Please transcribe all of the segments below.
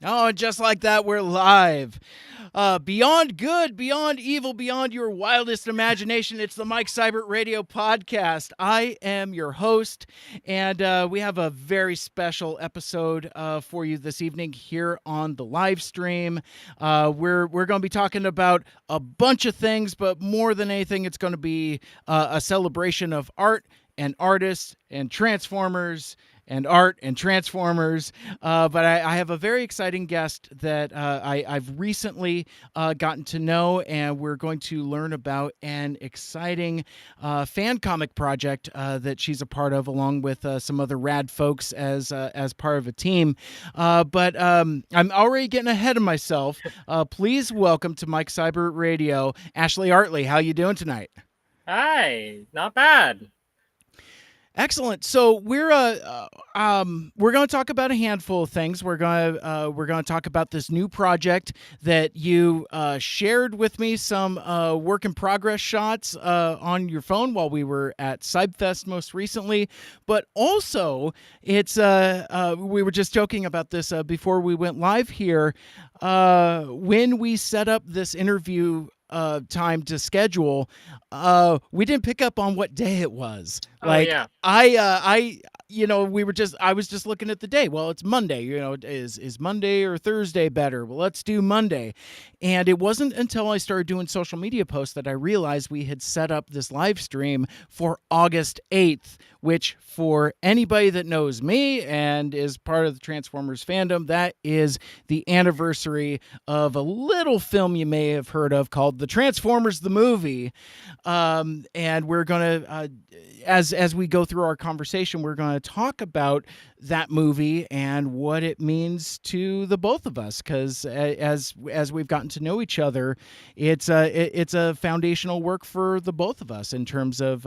Oh, and just like that, we're live. Beyond good, beyond evil, beyond your wildest imagination, it's the Mike Seibert Radio Podcast. I am your host, and we have a very special episode for you this evening here on the live stream. We're going to be talking about a bunch of things, but more than anything, it's going to be a celebration of art and artists and Transformers and art and Transformers. But I have a very exciting guest that I've recently gotten to know, and we're going to learn about an exciting fan comic project that she's a part of, along with some other rad folks as part of a team. But I'm already getting ahead of myself. Please welcome to Mike Seibert Radio, Ashley Artley. How you doing tonight? Hi, not bad. Excellent. So we're going to talk about a handful of things. We're going to talk about this new project that you shared with me, some work in progress shots on your phone while we were at Subfest most recently. But also, it's we were just joking about this before we went live here. When we set up this interview time to schedule, we didn't pick up on what day it was. Oh yeah. I was just looking at the day. Well, it's Monday. Is Monday or Thursday better? Well, let's do Monday. And it wasn't until I started doing social media posts that I realized we had set up this live stream for August 8th, which for anybody that knows me and is part of the Transformers fandom, that is the anniversary of a little film you may have heard of called The Transformers the Movie. And we're going to, as we go through our conversation, we're going to talk about that movie and what it means to the both of us. Because as we've gotten to know each other, it's a foundational work for the both of us in terms of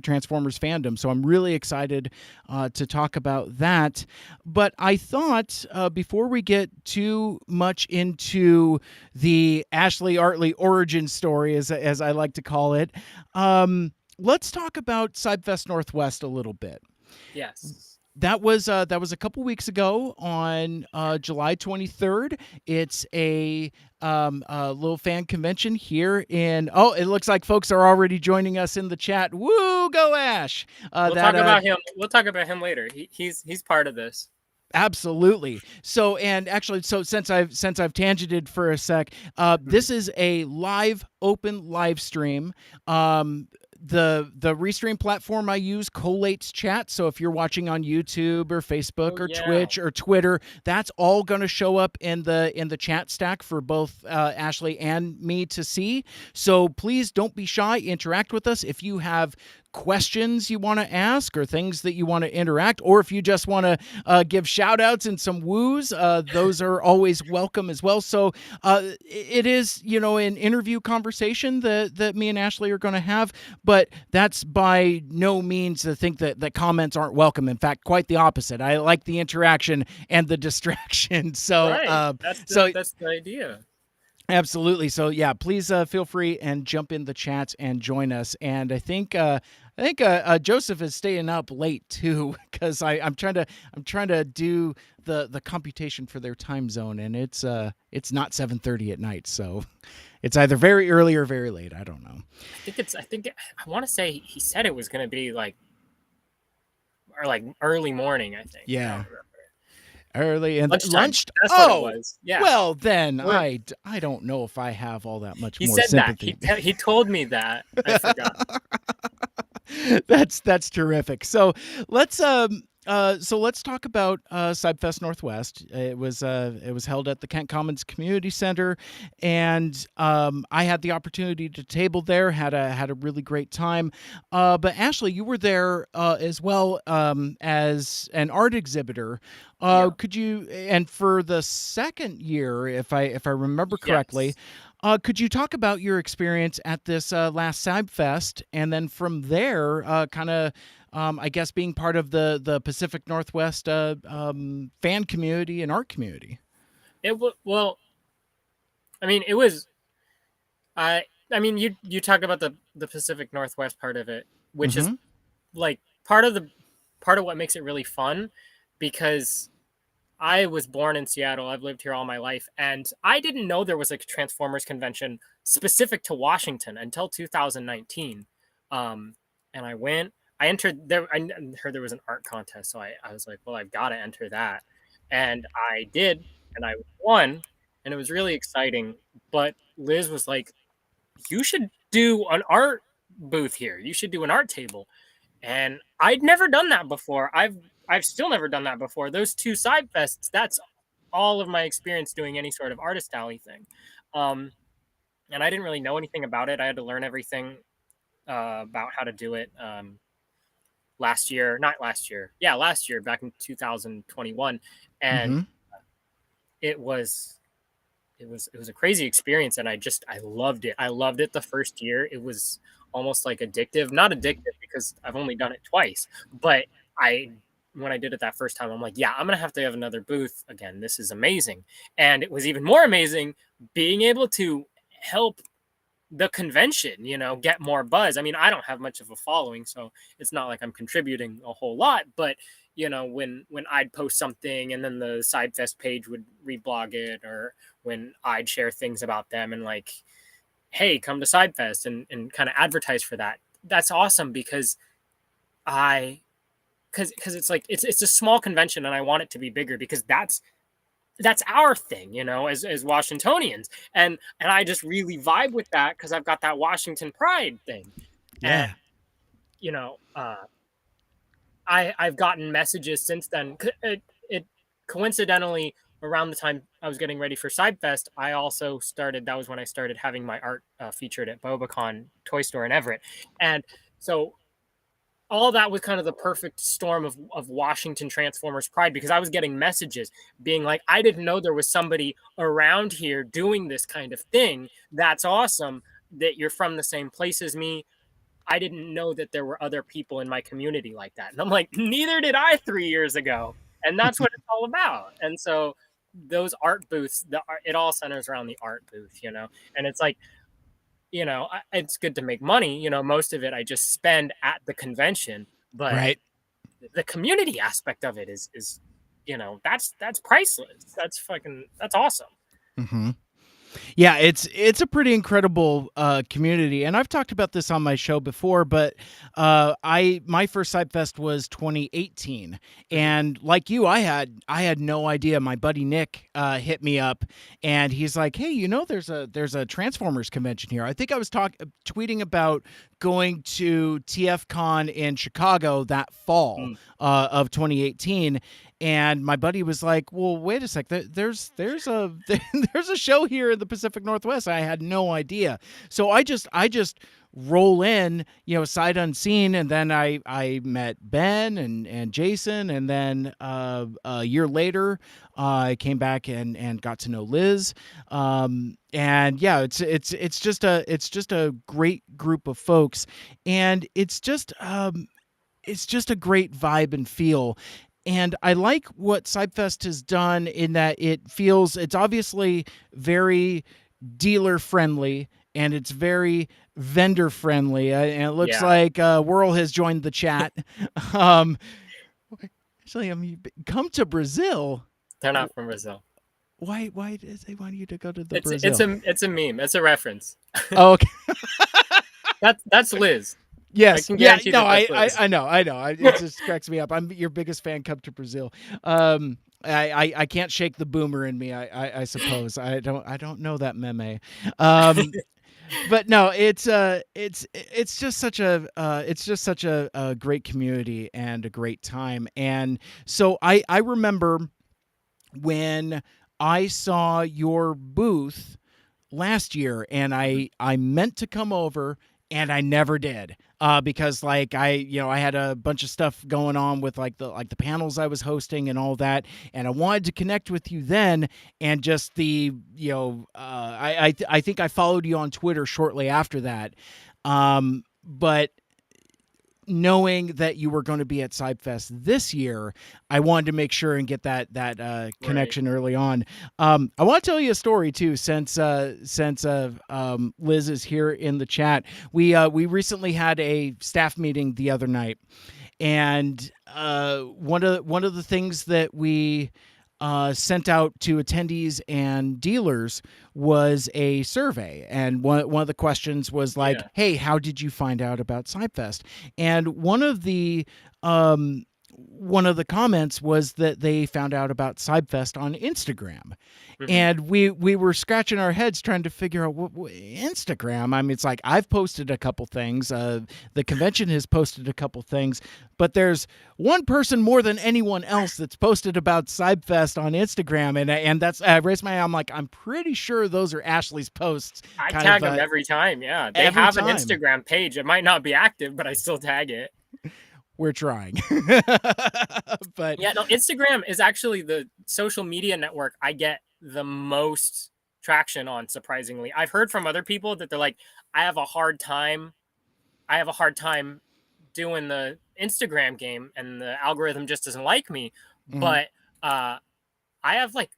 Transformers fandom. So I'm really excited to talk about that. But I thought before we get too much into the Ashley Artley origin story, as I like to call it, let's talk about Subfest Northwest a little bit. Yes. That was a couple weeks ago on July 23rd. It's a little fan convention here in. Oh, it looks like folks are already joining us in the chat. Woo, go Ash! We'll talk about him. We'll talk about him later. He's part of this. Absolutely. So, and actually, since I've tangented for a sec, this is a open live stream. The Restream platform I use collates chat. So if you're watching on YouTube or Facebook or Twitch or Twitter, that's all going to show up in the chat stack for both Ashley and me to see. So please don't be shy. Interact with us. If you have questions you want to ask or things that you want to interact, or if you just want to give shout outs and some woos, those are always welcome as well. So it is, an interview conversation that me and Ashley are going to have, but that's by no means to think that comments aren't welcome. In fact, quite the opposite. I like the interaction and the distraction. So right. That's the idea. Absolutely. So yeah, please feel free and jump in the chats and join us. And I think Joseph is staying up late too, because I'm trying to do the computation for their time zone, and it's not 7:30 at night, so it's either very early or very late. I don't know. I want to say he said it was going to be like early morning. I think. Yeah. Early and lunch. That's what it was. Yeah. Well, then I don't know if I have all that much more sympathy. That. He told me that. I forgot. That's terrific. So let's talk about Subfest Northwest. It was held at the Kent Commons Community Center, and I had the opportunity to table there. Had a really great time. But Ashley, you were there as well as an art exhibitor. Could you? And for the second year, if I remember correctly. Yes. Could you talk about your experience at this last Subfest, and then from there, I guess being part of the Pacific Northwest fan community and art community? It was. You talk about the Pacific Northwest part of it, which is like part of what makes it really fun, because I was born in Seattle. I've lived here all my life, and I didn't know there was a Transformers convention specific to Washington until 2019. Um, and I went. I entered there. I heard there was an art contest, so I was like, well, I've got to enter that, and I did, and I won, and it was really exciting. But Liz was like, you should do an art booth here. You should do an art table. And I'd never done that before. I've still never done that before. Those two side fests, that's all of my experience doing any sort of artist alley thing. Um, and I didn't really know anything about it. I had to learn everything about how to do it last year, not last year. Yeah, last year, back in 2021. And Mm-hmm. it was it was a crazy experience, and I loved it. I loved it the first year. It was almost like addictive. Not addictive because I've only done it twice, but I when I did it that first time, I'm like, yeah, I'm gonna have to have another booth again. This is amazing. And it was even more amazing being able to help the convention, get more buzz. I mean, I don't have much of a following, so it's not like I'm contributing a whole lot, but when I'd post something and then the Sidefest page would reblog it, or when I'd share things about them and like, hey, come to Sidefest and kind of advertise for that. That's awesome because I because it's like it's a small convention and I want it to be bigger because that's our thing, as Washingtonians. And I just really vibe with that because I've got that Washington pride thing. And Yeah. you know, I've gotten messages since then. It coincidentally around the time I was getting ready for Sidefest, I also started. That was when I started having my art featured at Bobacon Toy Store in Everett, and so all that was kind of the perfect storm of Washington Transformers pride because I was getting messages being like, I didn't know there was somebody around here doing this kind of thing. That's awesome that you're from the same place as me. I didn't know that there were other people in my community like that. And I'm like, neither did I 3 years ago. And that's what it's all about. And so those art booths, it all centers around the art booth. And it's like, it's good to make money. Most of it I just spend at the convention, but Right. the community aspect of it is that's priceless. That's awesome. Mm-hmm. Yeah, it's a pretty incredible community, and I've talked about this on my show before. But my first Sidefest was 2018, Mhm. and like you, I had no idea. My buddy Nick hit me up, and he's like, "Hey, there's a Transformers convention here." I think I was tweeting about going to TFCon in Chicago that fall Mm. of 2018. And my buddy was like, "Well, wait a sec. There's a there's a show here in the Pacific Northwest." I had no idea, so I just roll in, sight unseen, and then I met Ben and Jason, and then a year later, I came back and got to know Liz. And yeah, it's just a great group of folks, and it's just a great vibe and feel. And I like what Sidefest has done in that it's obviously very dealer friendly and it's very vendor friendly. And it looks Yeah, like Whirl has joined the chat. um, actually, come to Brazil. they're not from Brazil. Why does they want you to go to the It's Brazil? a meme. It's a reference. Oh, okay. That's Liz. I Yes. can Yeah. guarantee No, that I, that's I, Liz. I know. I know. It just cracks me up. I'm your biggest fan. Come to Brazil. I can't shake the boomer in me. I suppose I don't know that meme. But no, it's just such a great community and a great time. And so I remember when I saw your booth last year, and Mhm. I meant to come over and I never did, because like I had a bunch of stuff going on with like the panels I was hosting and all that, and I wanted to connect with you then. And just I think I followed you on Twitter shortly after that. But knowing that you were going to be at Sidefest this year, I wanted to make sure and get that Right. connection early on. I want to tell you a story too, since Liz is here in the chat. We recently had a staff meeting the other night, and one of the things that we sent out to attendees and dealers was a survey. And one of the questions was like, Yeah. hey, how did you find out about Subfest? And one of the comments was that they found out about Subfest on Instagram. Hmm. And we were scratching our heads trying to figure out what Instagram. I mean, it's like I've posted a couple things. The convention has posted a couple things, but there's one person more than anyone else that's posted about Subfest on Instagram, and that's I raised my hand. I'm like, I'm pretty sure those are Ashley's posts. I Kind of tag them every time. Yeah, they every have an time Instagram page. It might not be active, but I still tag it. we're trying. But Yeah, no, Instagram is actually the social media network I get the most traction on, surprisingly. I've heard from other people that they're like, I have a hard time. I have a hard time doing the Instagram game and the algorithm just doesn't like me. mhm. But I have like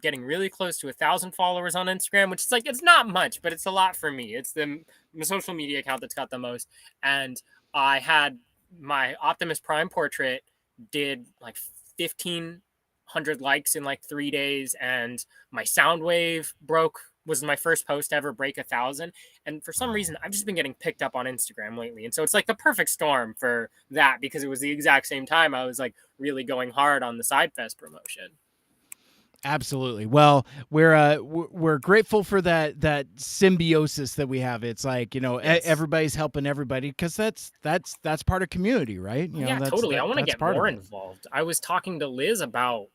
getting really close to 1,000 followers on Instagram, which is like it's not much, but it's a lot for me. It's the social media account that's got the most. And I had my Optimus Prime portrait did like 1,500 likes in like 3 days, and my Soundwave was my first post to ever break 1,000. And for some reason, I've just been getting picked up on Instagram lately, and so it's like the perfect storm for that because it was the exact same time I was like really going hard on the Sidefest promotion. Absolutely. Well, we're grateful for that symbiosis that we have. It's like, Yes. everybody's helping everybody because that's part of community, right? Yeah, That's totally. I want to that's get part of more it. involved. I was talking to Liz about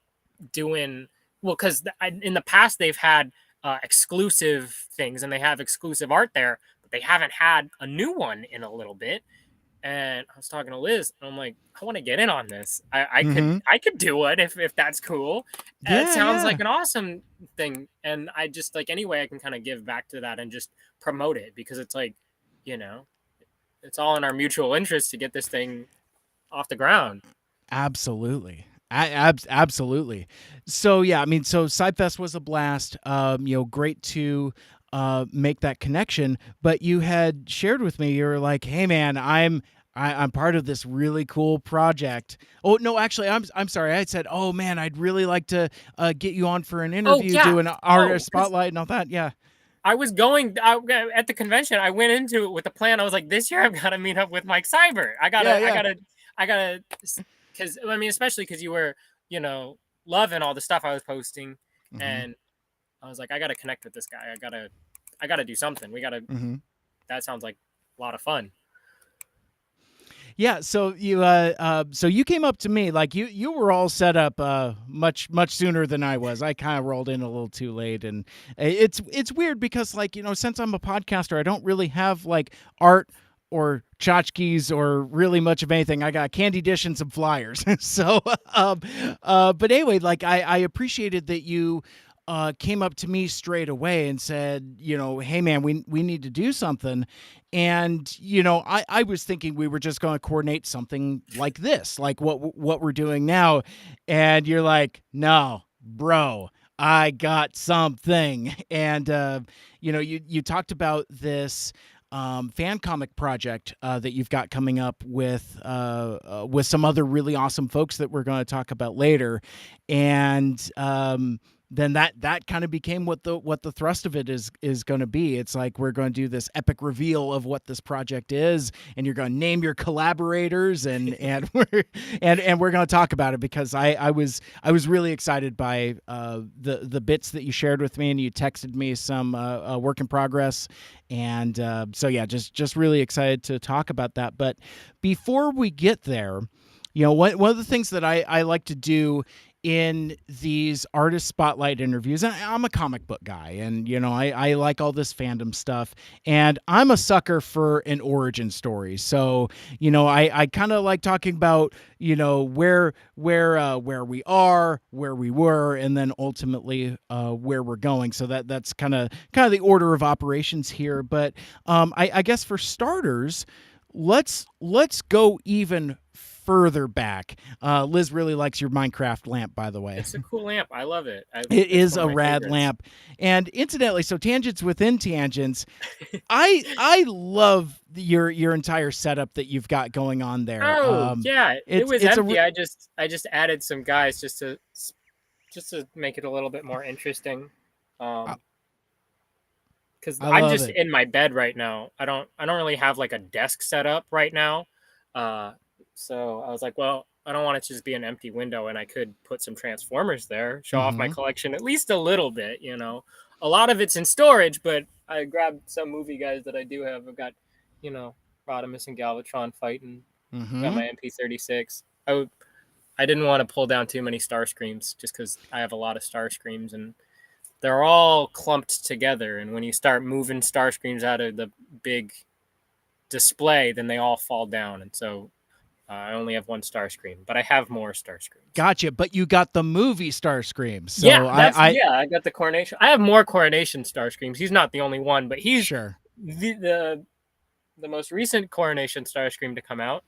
doing well because in the past they've had exclusive things and they have exclusive art there, but they haven't had a new one in a little bit. And I was talking to Liz, and I'm like, I want to get in on this. I could Mm-hmm. I could do it if that's cool. And it Yeah, sounds yeah. like an awesome thing, and I just like any way I can kind of give back to that and just promote it because it's like, you know, it's all in our mutual interest to get this thing off the ground. Absolutely. Absolutely. So yeah, I mean, so Sidefest was a blast. Great to make that connection. But you had shared with me, you were like, "Hey, man, I'm part of this really cool project." Oh no, actually, I'm sorry. I said, "Oh man, I'd really like to get you on for an Oh interview, yeah. do an Oh, artist because spotlight and all that." Yeah, I was at the convention. I went into it with a plan. I was like, this year I've got to meet up with Mike Seibert. yeah, yeah. I gotta, because I mean, especially because you were, you know, loving all the stuff I was posting, Hmm. and I was like, I gotta connect with this guy. I gotta do something. We gotta. Hmm. That sounds like a lot of fun. Yeah, so you came up to me like you were all set up much sooner than I was. I kind of rolled in a little too late, and it's weird because like since I'm a podcaster, I don't really have like art or tchotchkes or really much of anything. I got candy dish and some flyers. So, um, but anyway, like I appreciated that you came up to me straight away and said, hey man, we need to do something. And I was thinking we were just going to coordinate something like this, like what we're doing now. And you're like, no, bro, I got something. And you talked about this fan comic project that you've got coming up with some other really awesome folks that we're going to talk about later, and then that kind of became what the thrust of it is going to be. It's like we're going to do this epic reveal of what this project is, and you're going to name your collaborators, and we're going to talk about it because I was really excited by the bits that you shared with me, and you texted me some work in progress, and so yeah, just really excited to talk about that. But before we get there, one of the things that I like to do in these artist spotlight interviews, and I'm a comic book guy, and I like all this fandom stuff, and I'm a sucker for an origin story. So I kind of like talking about where we are, where we were, and then ultimately where we're going. So that's kind of the order of operations here. But I guess for starters, let's go even further back. Liz really likes your Minecraft lamp, by the way. It's a cool lamp. I love it. It It's is one of a my rad favorites. lamp. And incidentally, so tangents within tangents, I love your entire setup that you've got going on there. Oh yeah, it was It's a empty. I just added some guys just to just to make it a little bit more interesting. I, Because I I'm love just it. in my bed right now. I don't really have like a desk set up right now. Uh, so I was like, well, I don't want it to just be an empty window, and I could put some Transformers there, show off my Hmm. collection at least a little bit. A lot of it's in storage, but I grabbed some movie guys that I do have. I've got, you know, Rodimus and Galvatron fighting. Got Hmm. my MP36. I didn't want to pull down too many Starscreams just because I have a lot of Starscreams, and they're all clumped together. And when you start moving Starscreams out of the big display, then they all fall down. And so I only have one Starscream, but I have more Starscreams. Gotcha. But you got the movie Starscream. Yeah, So I I got the Coronation. I have more Coronation Starscreams. He's not the only one, but he's sure. the most recent Coronation Starscream to come out.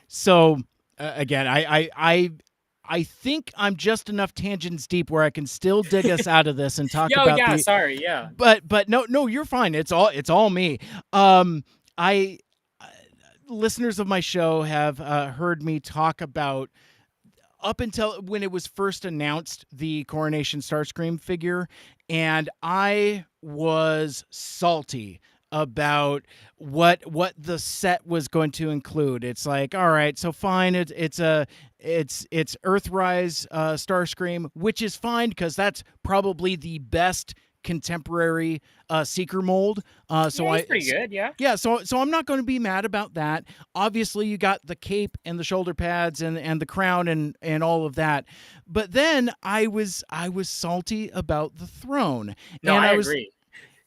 So again, I think I'm just enough tangents deep where I can still dig us out of this and talk Yo, about yeah, the. sorry, yeah. But no, you're fine. It's all me. I listeners of my show have heard me talk about up until when it was first announced, the Coronation Starscream figure, and I was salty about what the set was going to include. It's like, all right, so fine, it's Earthrise Starscream, which is fine because that's probably the best contemporary seeker mold. So Yeah, he's I pretty good, yeah. yeah, so I'm not going to be mad about that. Obviously, you got the cape and the shoulder pads and the crown and all of that. But then I was salty about the throne. No, And I I was agree.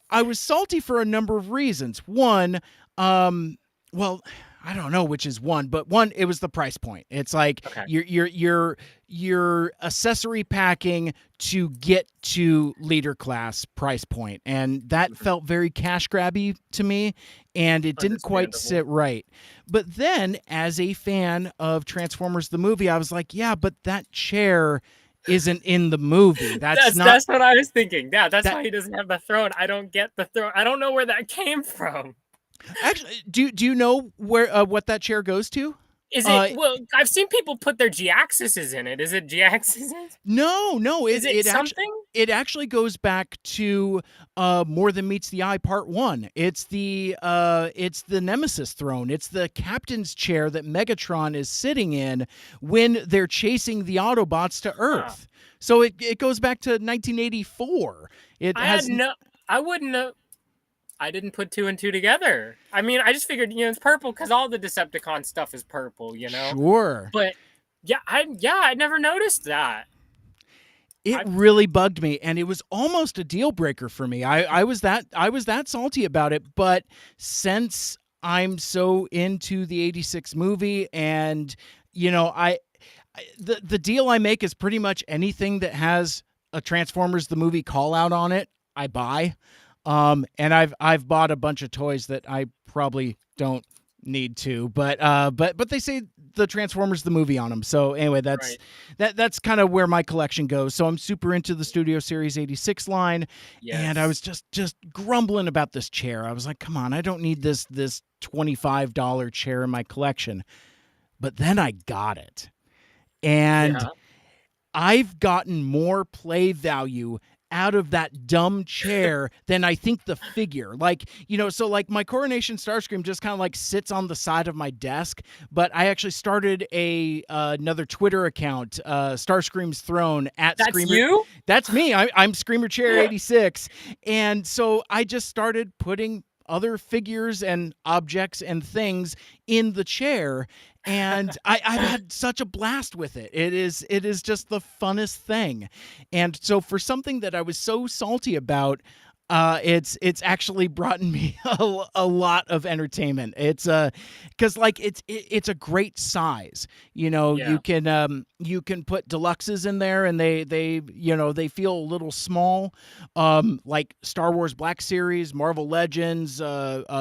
I was salty for a number of reasons. One, well, I don't know which is one, but one, it was the price point. It's like Okay. you're accessory packing to get to leader class price point, and that Mhm. felt very cash grabby to me, and it didn't quite Understandable. sit right. But then, as a fan of Transformers the movie, I was like, yeah, but that chair isn't in the movie. That's not That's what I was thinking. Yeah, that's that why he doesn't have the throne. I don't get the throne. I don't know where that came from. actually. Do you know where what that chair goes to? Is it Uh, well? I've seen people put their G-axes in it. Is it G-axes? no, Is it something? it actually goes back to More Than Meets the Eye Part 1. It's the Nemesis throne. It's the captain's chair that Megatron is sitting in when they're chasing the Autobots to Huh. Earth. So it goes back to 1984. It I had has no. I wouldn't have. I didn't put two and two together. I mean, I just figured it's purple because all the Decepticon stuff is purple. sure. But I never noticed that. It I really bugged me, and it was almost a deal breaker for me. I was that salty about it, but since I'm so into the '86 movie, and the deal I make is pretty much anything that has a Transformers the movie call out on it, I buy. And I've bought a bunch of toys that I probably don't need to, but they say the Transformers the movie on them. So anyway, right. that's kind of where my collection goes. So I'm super into the Studio Series 86 line, and I was Yes. just grumbling about this chair. I was like, come on, I don't need this $25 chair in my collection. But then I got it. And Yeah. I've gotten more play value out of that dumb chair than I think the figure. Like, so like my Coronation Starscream just kind of like sits on the side of my desk, but I actually started another Twitter account, Starscream's Throne at That's Screamer. you. That's me. I'm Screamer Chair 86. And so I just started putting other figures and objects and things in the chair, and I've had such a blast with it. It is just the funnest thing. And so for something that I was so salty about, it's actually brought me a lot of entertainment. It's because like it's a great size. Yeah. You can put deluxes in there, and they feel a little small. Like Star Wars Black Series, Marvel Legends,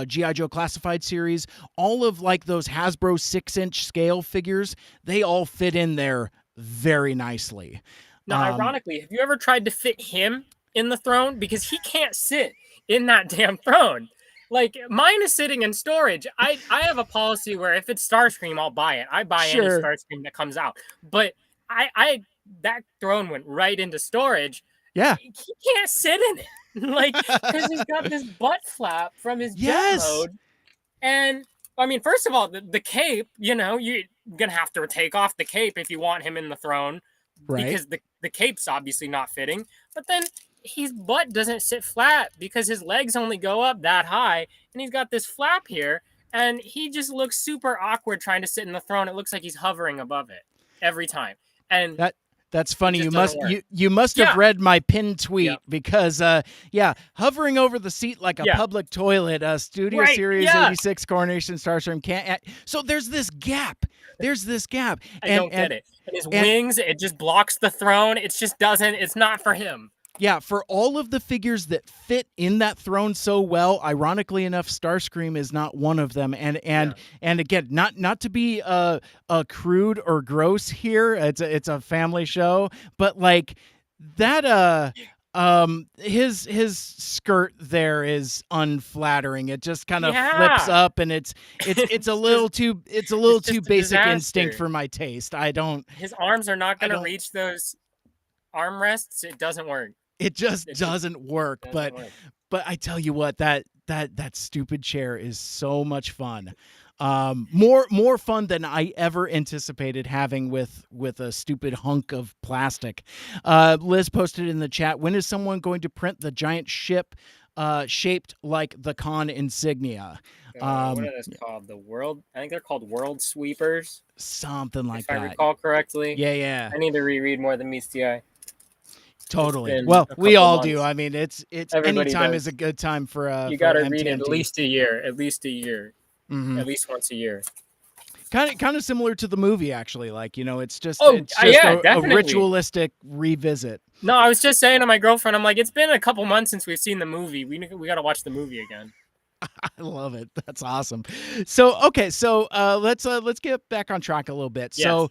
GI Joe Classified Series, all of like those Hasbro 6-inch scale figures, they all fit in there very nicely. Now, ironically, have you ever tried to fit him in the throne? Because he can't sit in that damn throne. Like mine is sitting in storage. I have a policy where if it's Starscream, I'll buy it. I buy any Sure. Starscream that comes out. But I that throne went right into storage. Yeah. He can't sit in it, like, because he's got this butt flap from his jet Yes. mode. And I mean, first of all, the cape, you're gonna have to take off the cape if you want him in the throne, Right. because the cape's obviously not fitting. But then his butt doesn't sit flat because his legs only go up that high, and he's got this flap here, and he just looks super awkward trying to sit in the throne. It looks like he's hovering above it every time, and That's it funny. just doesn't work. You must have Yeah, read my pinned tweet yeah, because yeah, hovering over the seat like a yeah. public toilet, Studio Right, Series yeah. 86 Coronation Starscream can't. So there's this gap. There's this gap. I don't get it. And his wings, it just blocks the throne. It just doesn't. It's not for him. Yeah, for all of the figures that fit in that throne so well, ironically enough, Starscream is not one of them. And again, not to be crude or gross here. It's a family show, but like that his skirt there is unflattering. It just kind of flips up, and it's a little too basic instinct for my taste. I don't. His arms are not going to reach those armrests. It doesn't work. It just doesn't work. But I tell you what, that stupid chair is so much fun. More fun than I ever anticipated having with a stupid hunk of plastic. Liz posted in the chat, when is someone going to print the giant ship shaped like the con insignia? What are those called? I think they're called world sweepers. Something like that. If I recall correctly. Yeah. I need to reread more than meets the eye. Totally. Well, we all do. I mean, it's Everybody any time does. is a good time for you got to MTMT. read it at least a year. Mm-hmm. At least once a year. Kind of similar to the movie, actually. Like, it's just a ritualistic revisit. No, I was just saying to my girlfriend, I'm like, it's been a couple months since we've seen the movie. We got to watch the movie again. I love it. That's awesome. So, okay. So, let's get back on track a little bit. Yes. So,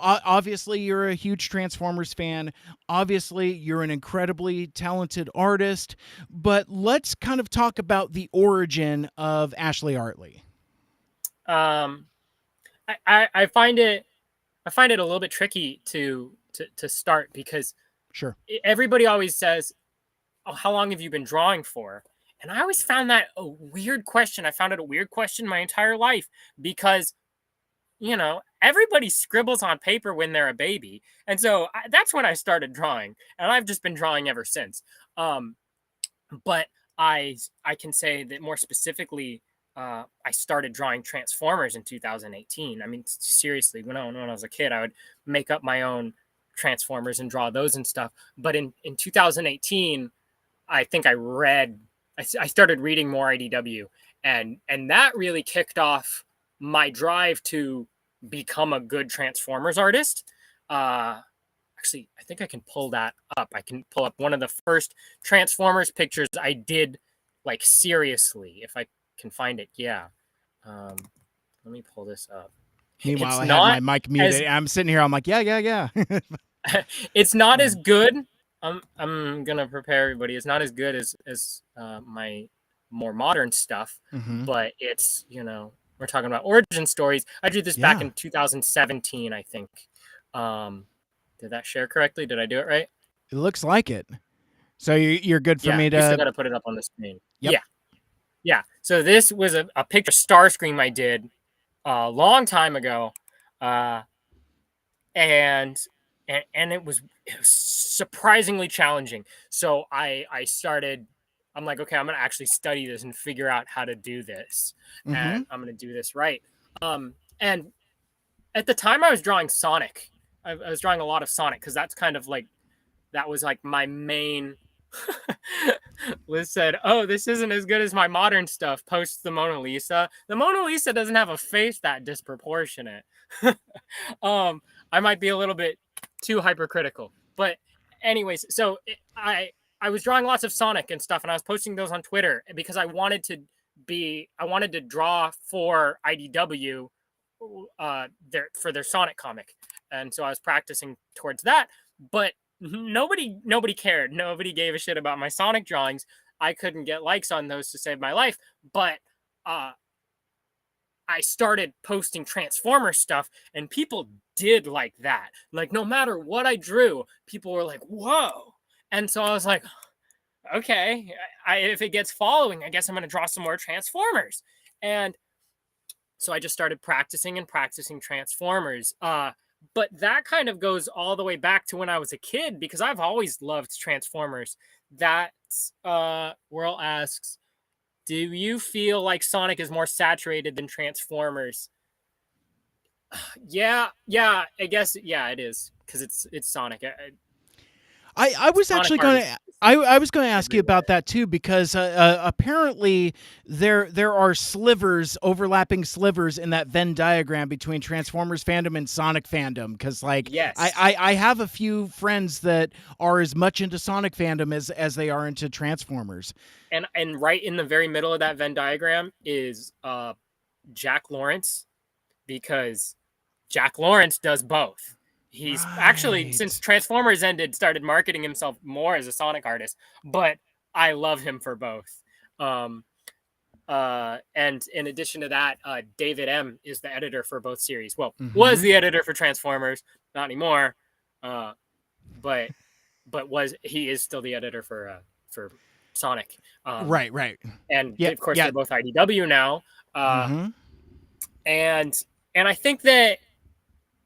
obviously you're a huge Transformers fan. Obviously you're an incredibly talented artist, but let's kind of talk about the origin of Ashley Artley. I find it a little bit tricky to start because sure, everybody always says, "Oh, how long have you been drawing for?" And I always found that a weird question. I found it a weird question my entire life because, everybody scribbles on paper when they're a baby. And so that's when I started drawing. And I've just been drawing ever since. But I can say that more specifically, I started drawing Transformers in 2018. I mean, seriously, when I was a kid, I would make up my own Transformers and draw those and stuff. But in 2018, I think I started reading more IDW, and that really kicked off my drive to become a good Transformers artist. Actually, I think I can pull that up. I can pull up one of the first Transformers pictures I did, like, seriously, if I can find it. Yeah. Let me pull this up. Meanwhile, I have my mic muted. I'm sitting here. I'm like, yeah. It's not as good. I'm gonna prepare everybody. It's not as good as my more modern stuff, but it's we're talking about origin stories. I drew this back in 2017, I think. Did that share correctly? Did I do it right? It looks like it. So you're good for me to. You still got to put it up on the screen. Yep. Yeah. So this was a picture Starscream I did a long time ago, and it was surprisingly challenging. So I started. I'm like, okay, I'm gonna actually study this and figure out how to do this, and I'm gonna do this right. And at the time, I was drawing Sonic. I was drawing a lot of Sonic because that's kind of like that was like my main. Liz said, "Oh, this isn't as good as my modern stuff." Posts the Mona Lisa. The Mona Lisa doesn't have a face that disproportionate. I might be a little bit too hypercritical, but anyways, so I was drawing lots of Sonic and stuff, and I was posting those on Twitter because I wanted to draw for IDW for their Sonic comic, and so I was practicing towards that, but nobody cared. Nobody gave a shit about my Sonic drawings. I couldn't get likes on those to save my life, but I started posting Transformer stuff, and people did like that. Like, no matter what I drew, people were like, whoa. And so I was like, okay, if it gets following, I guess I'm going to draw some more Transformers. And so I just started practicing and practicing Transformers. But that kind of goes all the way back to when I was a kid, because I've always loved Transformers. That Whirl asks, do you feel like Sonic is more saturated than Transformers? Yeah, I guess, yeah, it is, because it's Sonic. I was Sonic actually art going is to. I was going to ask you everywhere. about that too, because apparently there are slivers, overlapping slivers in that Venn diagram between Transformers fandom and Sonic fandom. Because like Yes, I have a few friends that are as much into Sonic fandom as they are into Transformers. and right in the very middle of that Venn diagram is Jack Lawrence, because Jack Lawrence does both. He's actually, since Right. Transformers ended, started marketing himself more as a Sonic artist, but I love him for both. Um, and in addition to that, David M is the editor for both series. Well, was Mm-hmm. the editor for Transformers, not anymore. Uh, but was he is still the editor for Sonic. Right. Right. And Yeah. of course Yeah. they're both IDW now. Uh, Mm-hmm. and I think that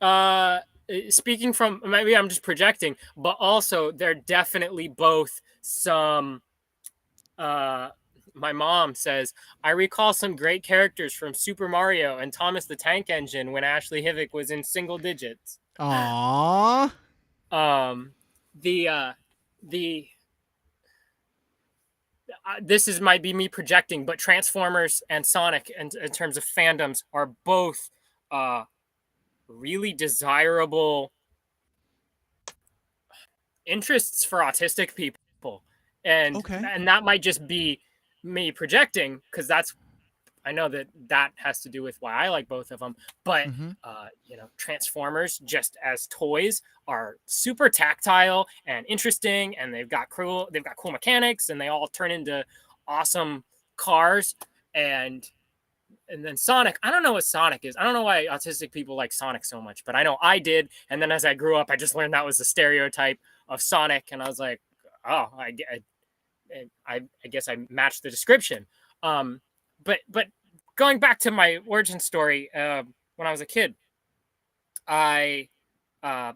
uh speaking from, maybe I'm just projecting, but also they're definitely both some uh my mom says, I recall some great characters from Super Mario and Thomas the Tank Engine when Ashley Hivik was in single digits. Aww. um the this is might be me projecting, but Transformers and Sonic, in terms of fandoms, are both uh really desirable interests for autistic people. and Okay. and that might just be me projecting, because that's, I know that that has to do with why I like both of them. But Mm-hmm. Transformers, just as toys, are super tactile and interesting, and they've got cool mechanics, and they all turn into awesome cars. And then Sonic, I don't know what Sonic is. I don't know why autistic people like Sonic so much, but I know I did. And then as I grew up, I just learned that was the stereotype of Sonic, and I was like, oh, I guess I matched the description. Um, but going back to my origin story, when I was a kid, I uh,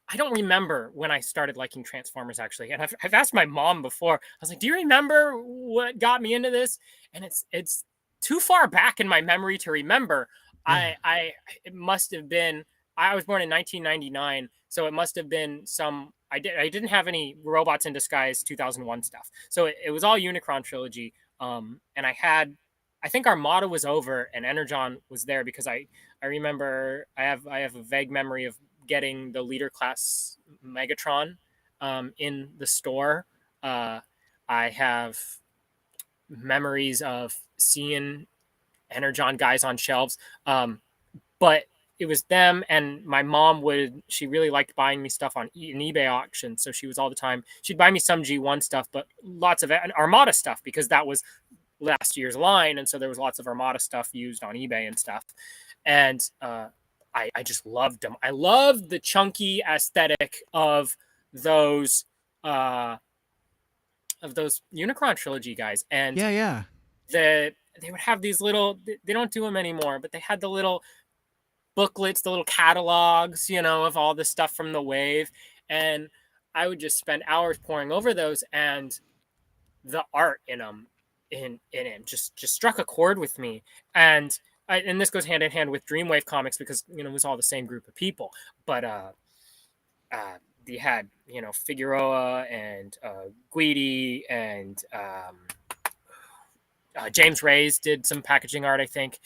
I don't remember when I started liking Transformers, actually. And I've asked my mom before. I was like, "Do you remember what got me into this?" And it's too far back in my memory to remember. Yeah. I It must have been, I was born in 1999, so it must have been some, I didn't have any Robots in Disguise 2001 stuff. So it was all Unicron trilogy. And I think Armada was over and Energon was there, because I remember, I have a vague memory of getting the leader class Megatron in the store. Uh, I have memories of seeing Energon guys on shelves. But it was them, and my mom she really liked buying me stuff on an eBay auction. So she was all the time, she'd buy me some G1 stuff, but lots of Armada stuff, because that was last year's line. And so there was lots of Armada stuff used on eBay and stuff. And I just loved them. I loved the chunky aesthetic those uh, of those Unicron trilogy guys. And Yeah. Yeah. they would have these little, they don't do them anymore, but they had the little booklets, the little catalogs, of all the stuff from the wave. And I would just spend hours poring over those, and the art in them, in it, just struck a chord with me. And this goes hand in hand with Dreamwave comics, because it was all the same group of people. But uh, you had Figueroa and Guidi and James Reyes did some packaging art, I think.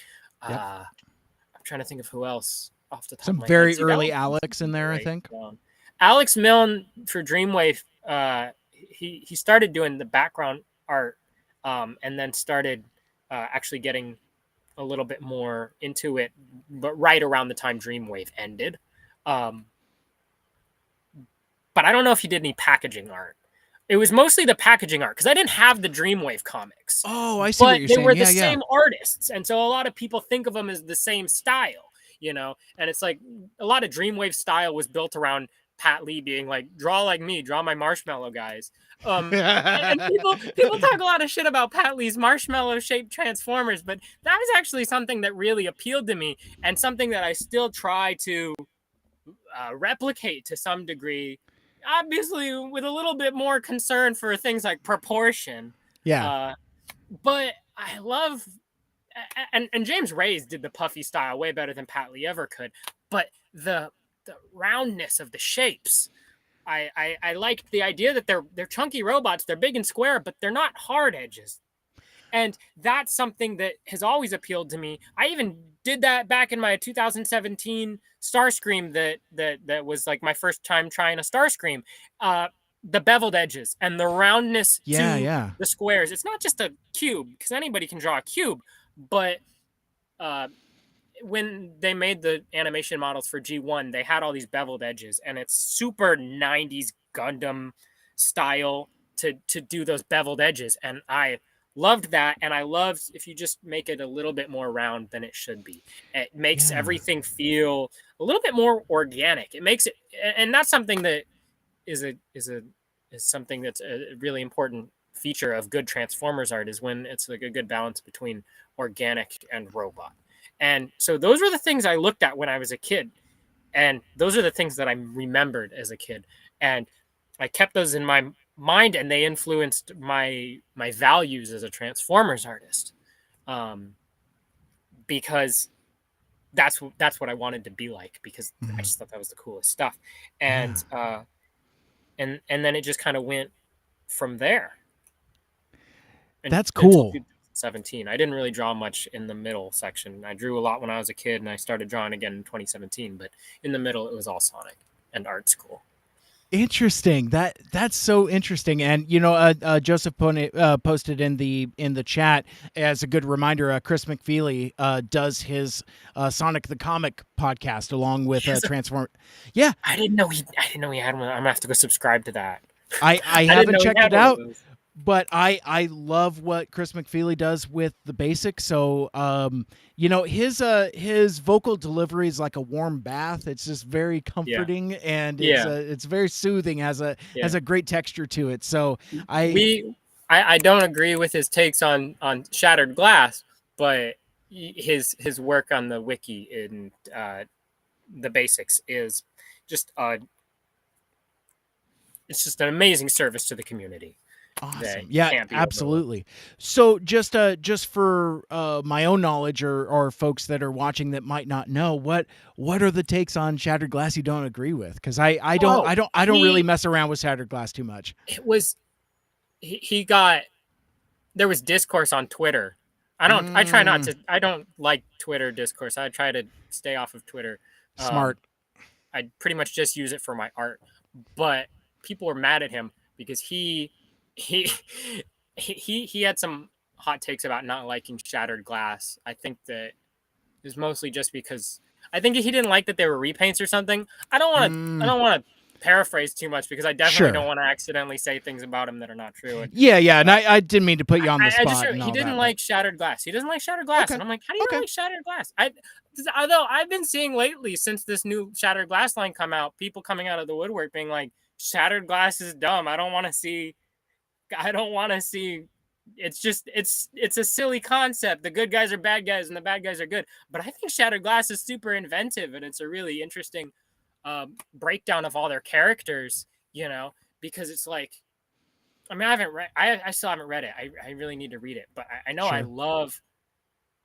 Yep. I'm trying to think of who else off the top of Some my head. very See, that early would be Alex in easy to there, I write think. down. Alex Milne for Dreamwave. He started doing the background art, and then started actually getting a little bit more into it, but right around the time Dreamwave ended. But I don't know if he did any packaging art. It was mostly the packaging art because I didn't have the Dreamwave comics, Oh, I see what but you're they saying. were the Yeah, yeah. same artists, and so a lot of people think of them as the same style, And it's like a lot of Dreamwave style was built around Pat Lee being like, "Draw like me, draw my marshmallow guys." And people talk a lot of shit about Pat Lee's marshmallow shaped Transformers, but that was actually something that really appealed to me, and something that I still try to replicate to some degree, obviously with a little bit more concern for things like proportion. Yeah. Uh, but I love, and James Reyes did the puffy style way better than Pat Lee ever could. But the roundness of the shapes, I liked the idea that they're chunky robots. They're big and square, but they're not hard edges. And that's something that has always appealed to me. I even did that back in my 2017 Starscream that was like my first time trying a Starscream. The beveled edges and the roundness Yeah, to yeah. the squares. It's not just a cube because anybody can draw a cube, but uh, when they made the animation models for G1, they had all these beveled edges, and it's super 90s Gundam style to do those beveled edges. And I loved that, and I loved if you just make it a little bit more round than it should be. It makes Yeah. everything feel a little bit more organic. It makes it, and that's something that is something that's a really important feature of good Transformers art, is when it's like a good balance between organic and robot. And so those were the things I looked at when I was a kid, and those are the things that I remembered as a kid, and I kept those in my mind, and they influenced my values as a Transformers artist, um, because that's what I wanted to be like, because I Mhm. just thought that was the coolest stuff. Yeah. And then it just kind of went from there That's until cool. 2017. I didn't really draw much in the middle section. I drew a lot when I was a kid, and I started drawing again in 2017. But in the middle, it was all Sonic and art school. Interesting. That's so interesting. And Joseph posted in the chat as a good reminder. Chris McFeely does his Sonic the Comic podcast along with Transform. Yeah, I didn't know he had one. I'm gonna have to go subscribe to that. I I didn't haven't know he checked had it one of out, those. but I love what Chris McFeely does with the basics. So his vocal delivery is like a warm bath. It's just very Yeah, comforting, and yeah, it's very soothing. Has yeah. a great texture to it. So I We I don't agree with his takes on Shattered Glass, but his work on the wiki in the basics is just it's just an amazing service to the community that Awesome. Yeah, can't be overlooked. absolutely. So just for my own knowledge, or folks that are watching that might not know, what are the takes on Shattered Glass you don't agree with? Because Oh, I don't really he mess around with Shattered Glass too much. it was he got there was discourse on Twitter. I try not Mm, to, I don't like Twitter discourse. I try to stay off of Twitter. smart. I pretty much just use it for my art. But people were mad at him because he he had some hot takes about not liking Shattered Glass. I think that is mostly just because I think he didn't like that they were repaints or something. I Mm, don't want to paraphrase too much because I definitely don't sure. want to accidentally say things about him that are not true. And Yeah, yeah. And I didn't mean to put you on the I just spot and he all didn't that, but like Shattered Glass. He doesn't like Shattered Glass, okay, and I'm like, how do you not okay. like Shattered Glass? Although I've been seeing lately since this new Shattered Glass line come out, people coming out of the woodwork being like, Shattered Glass is dumb. I don't want to see. I don't want to see. It's just it's a silly concept. The good guys are bad guys and the bad guys are good. But I think Shattered Glass is super inventive, and it's a really interesting breakdown of all their characters. Because it's like, I mean, I haven't read. I still haven't read it. I really need to read it. But I know I Sure. love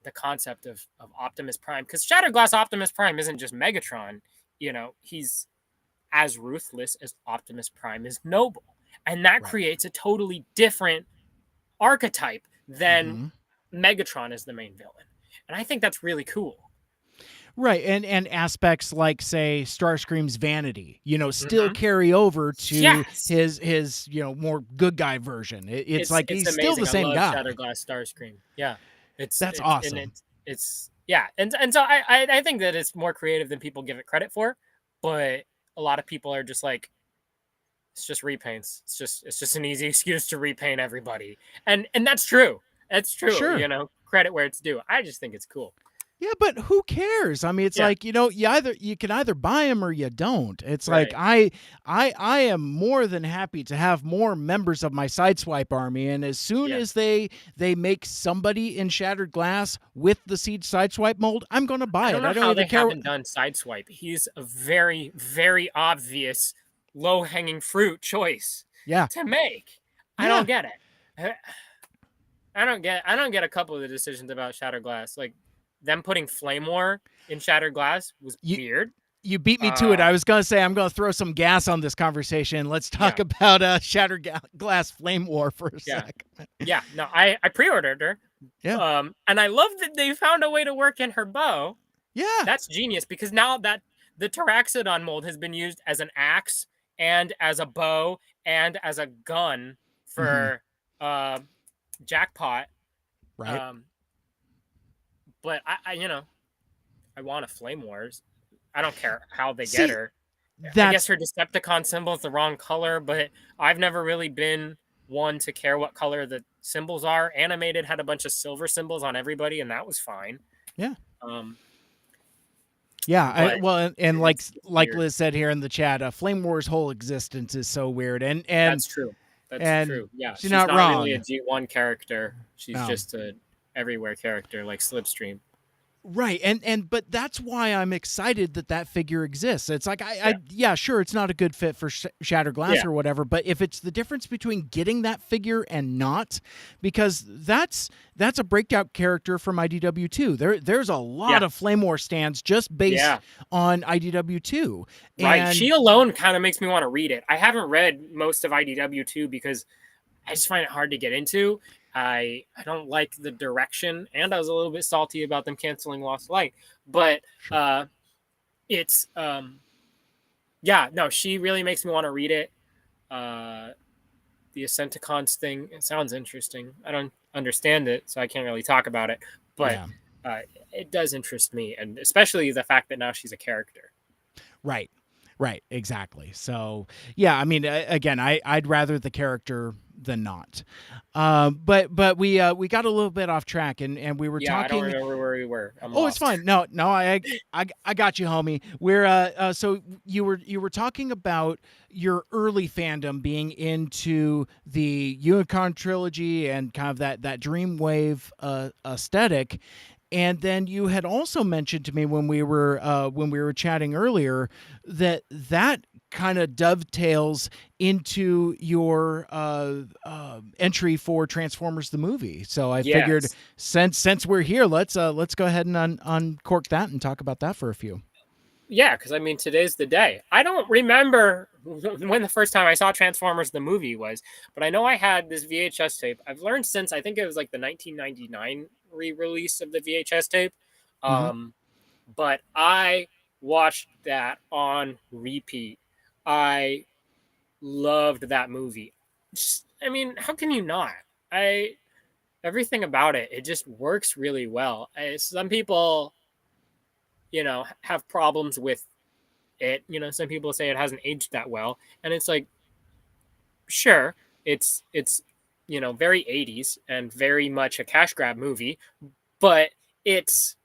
the concept of Optimus Prime, because Shattered Glass Optimus Prime isn't just Megatron. He's as ruthless as Optimus Prime is noble, and that Right. creates a totally different archetype than Mm-hmm. Megatron as the main villain. And I think that's really cool. Right, and aspects like, say, Starscream's vanity, still Mm-hmm. carry over to Yes, his more good guy version. It's like it's he's still the amazing. I same love guy. Shattered Shatterglass Starscream. Yeah, That's awesome. it's yeah, and so I think that it's more creative than people give it credit for, but a lot of people are just like, It's just repaints. It's just an easy excuse to repaint everybody. And that's true. That's true. Sure. Credit where it's due. I just think it's cool. Yeah, but who cares? I mean, it's Yeah. like, you can either buy them or you don't. It's like Right. I am more than happy to have more members of my Sideswipe army, and as soon Yeah. as they make somebody in Shattered Glass with the Siege Sideswipe mold, I'm going to buy I don't it. know I don't how even they care. haven't done Sideswipe. He's a very, very obvious low hanging fruit choice Yeah. to make. I Yeah. don't get it. I don't get a couple of the decisions about Shattered Glass. Like them putting Flame War in Shattered Glass was You weird. you beat me to it. I was going to say I'm going to throw some gas on this conversation. Let's talk Yeah. about Shattered Glass Flame War for a Yeah. sec. Yeah. No, I pre-ordered her. Yeah. And I love that they found a way to work in her bow. Yeah. That's genius because now that the Taraxodon mold has been used as an axe and as a bow and as a gun for Jackpot. Right. But I want a Flame Wars. I don't care how they See, get her. I guess that's her Decepticon symbol is the wrong color, but I've never really been one to care what color the symbols are. Animated had a bunch of silver symbols on everybody, and that was fine. yeah. Um, Yeah, but and like it's like weird. Liz said here in the chat, Flame War's whole existence is so weird, and That's true. That's and true. Yeah, she's she's not not really a wrong. G1 character. She's No. just a everywhere character like Slipstream. Right, and but that's why I'm excited that figure exists. It's like Yeah. yeah, sure, it's not a good fit for Shattered Glass Yeah. or whatever, but if it's the difference between getting that figure and not, because that's a breakout character from IDW2. There's a lot Yeah. of Flame War stands just based Yeah. on IDW2, Right. and She alone kind of makes me want to read it. I haven't read most of IDW2 because I just find it hard to get into. I don't like the direction, and I was a little bit salty about them canceling Lost Light. But Sure. it's yeah, no, she really makes me want to read it. The Ascenticons thing, it sounds interesting. I don't understand it, so I can't really talk about it. But Yeah. it does interest me, and especially the fact that now she's a character. Right. Right, exactly. So, yeah, I mean, again, I'd rather the character than not. But we got a little bit off track, and we were Yeah, I don't talking. remember where we were. I'm Oh, it's lost. fine. No, I got you, homie. We're so you were talking about your early fandom being into the Unicorn trilogy and kind of that Dreamwave aesthetic. And then you had also mentioned to me when we were chatting earlier that kind of dovetails into your entry for Transformers the movie. So I figured Yes. since we're here, let's go ahead and uncork that and talk about that for a few. Yeah, because I mean, today's the day. I don't remember when the first time I saw Transformers the movie was, but I know I had this VHS tape. I've learned since I think it was like the 1999 re-release of the VHS tape. Mm-hmm. But I watched that on repeat. I loved that movie. I mean, how can you not? I Everything about it, it just works really well. Some people, have problems with it. Some people say it hasn't aged that well, and it's like, sure, it's very 80s and very much a cash grab movie, but it's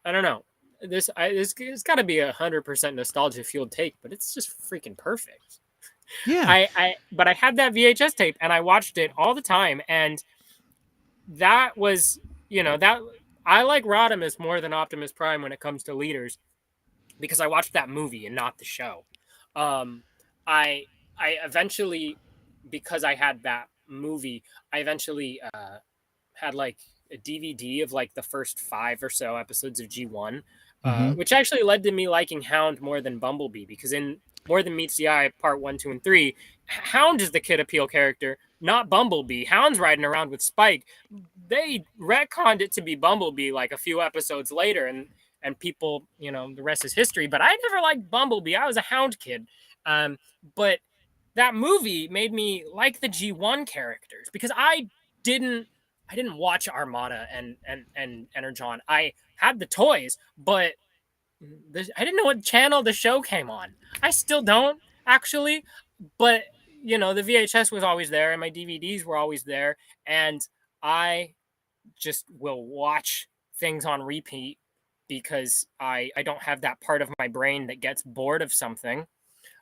I don't know. This it's got to be 100% nostalgia fueled take, but it's just freaking perfect. Yeah. But I had that VHS tape and I watched it all the time, and that was that I like Rodimus more than Optimus Prime when it comes to leaders because I watched that movie and not the show. Um, I I eventually, because I had that movie, I eventually had like a DVD of like the first 5 or so episodes of G1, Mm-hmm. which actually led to me liking Hound more than Bumblebee because in More Than Meets the Eye Part 1, 2, and 3, Hound is the kid appeal character, not Bumblebee. Hound's riding around with Spike. They retconned it to be Bumblebee like a few episodes later, and people, the rest is history. But I never liked Bumblebee. I was a Hound kid. But that movie made me like the G1 characters because didn't I didn't watch Armada and Energon. I had the toys, but I didn't know what channel the show came on. I still don't actually, but the VHS was always there and my DVDs were always there, and I just will watch things on repeat because I don't have that part of my brain that gets bored of something.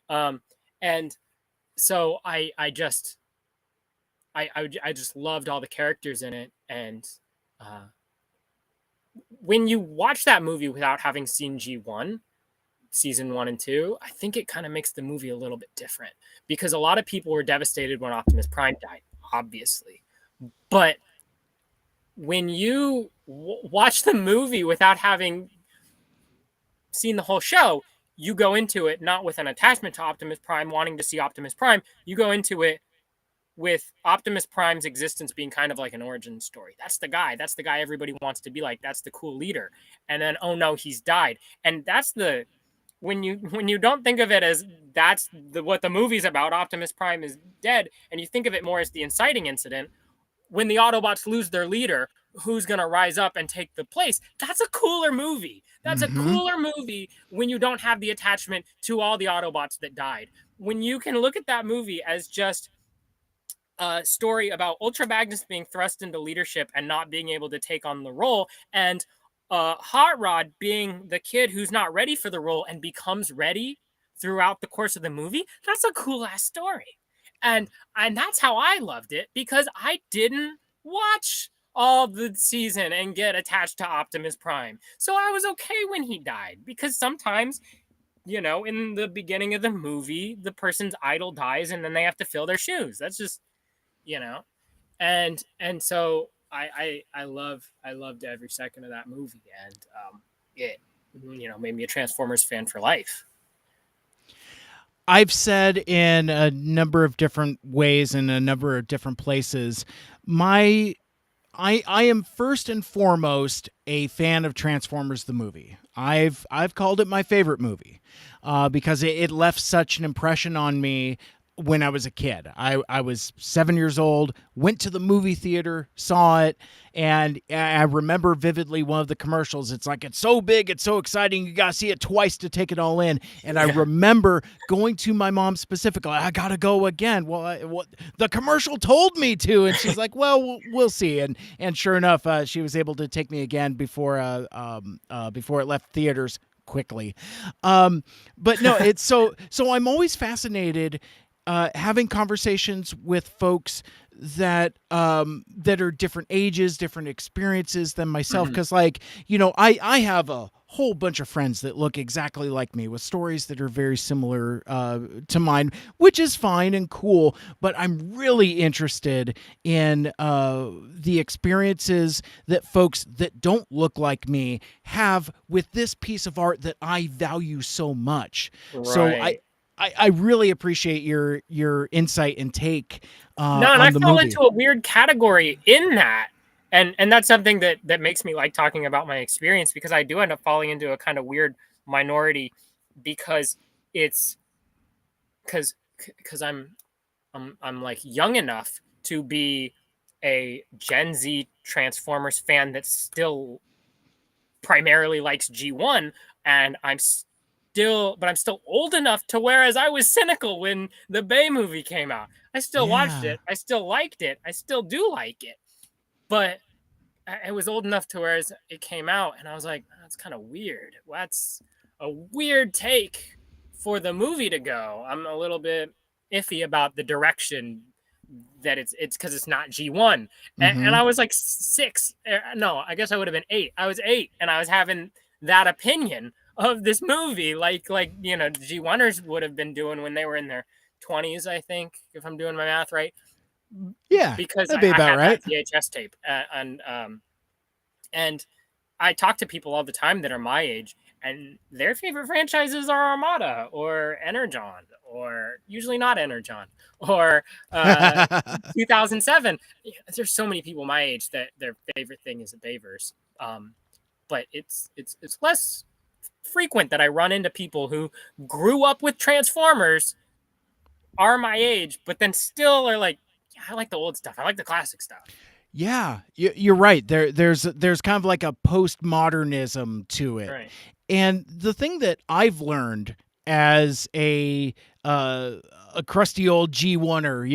And so I just loved all the characters in it. And uh, when you watch that movie without having seen G1, season 1 and 2, I think it kind of makes the movie a little bit different, because a lot of people were devastated when Optimus Prime died, obviously. But when you watch the movie without having seen the whole show, you go into it not with an attachment to Optimus Prime, wanting to see Optimus Prime. You go into it with Optimus Prime's existence being kind of like an origin story. That's the guy. That's the guy everybody wants to be like. That's the cool leader. And then, oh no, he's died. And that's the when you don't think of it as that's what the movie's about. Optimus Prime is dead, and you think of it more as the inciting incident. When the Autobots lose their leader, who's going to rise up and take the place? That's a cooler movie. That's a Mm-hmm. cooler movie when you don't have the attachment to all the Autobots that died. When you can look at that movie as just a story about Ultra Magnus being thrust into leadership and not being able to take on the role, and Hot Rod being the kid who's not ready for the role and becomes ready throughout the course of the movie, that's a cool ass story. And that's how I loved it, because I didn't watch all the season and get attached to Optimus Prime. So I was okay when he died, because sometimes, in the beginning of the movie, the person's idol dies and then they have to fill their shoes. That's just, you know. And so I loved every second of that movie, and it made me a Transformers fan for life. I've said in a number of different ways in a number of different places, my I am first and foremost a fan of Transformers the movie. I've called it my favorite movie because it left such an impression on me when I was a kid. I was 7 years old, went to the movie theater, saw it, and I remember vividly one of the commercials. It's like, it's so big, it's so exciting, you gotta see it twice to take it all in. And I Yeah. remember going to my mom specifically, I gotta go again. Well, the commercial told me to, and she's like, well, we'll see. And sure enough, she was able to take me again before it left theaters quickly. But no, it's so I'm always fascinated having conversations with folks that are different ages, different experiences than myself. Mhm. Because, like, I have a whole bunch of friends that look exactly like me with stories that are very similar to mine, which is fine and cool. But I'm really interested in the experiences that folks that don't look like me have with this piece of art that I value so much. So I, Right. I really appreciate your insight and take No, and I on the fall movie. into a weird category in that. And that's something that makes me like talking about my experience, because I do end up falling into a kind of weird minority, because it's because I'm like young enough to be a Gen Z Transformers fan that still primarily likes G1, and I'm still old enough to, whereas I was cynical when the Bay movie came out. I still watched Yeah. it. I still liked it. I still do like it. But I was old enough to where it came out, and I was like, that's kind of weird. That's a weird take for the movie to go. I'm a little bit iffy about the direction that it's because it's not G1. And Mm-hmm. I was like 6. No, I guess I would have been 8. I was 8, and I was having that opinion of this movie, like G1ers would have been doing when they were in their 20s, I think, if I'm doing my math right, Yeah, because that'd be I about had that right. VHS tape, and I talk to people all the time that are my age, and their favorite franchises are Armada or Energon, or usually not Energon, or uh, 2007. There's so many people my age that their favorite thing is the Bayverse. But it's less frequent that I run into people who grew up with Transformers, are my age, but then still are like, yeah, I like the old stuff. I like the classic stuff. Yeah, you're right. There's kind of like a postmodernism to it. Right. And the thing that I've learned as a crusty old G1er,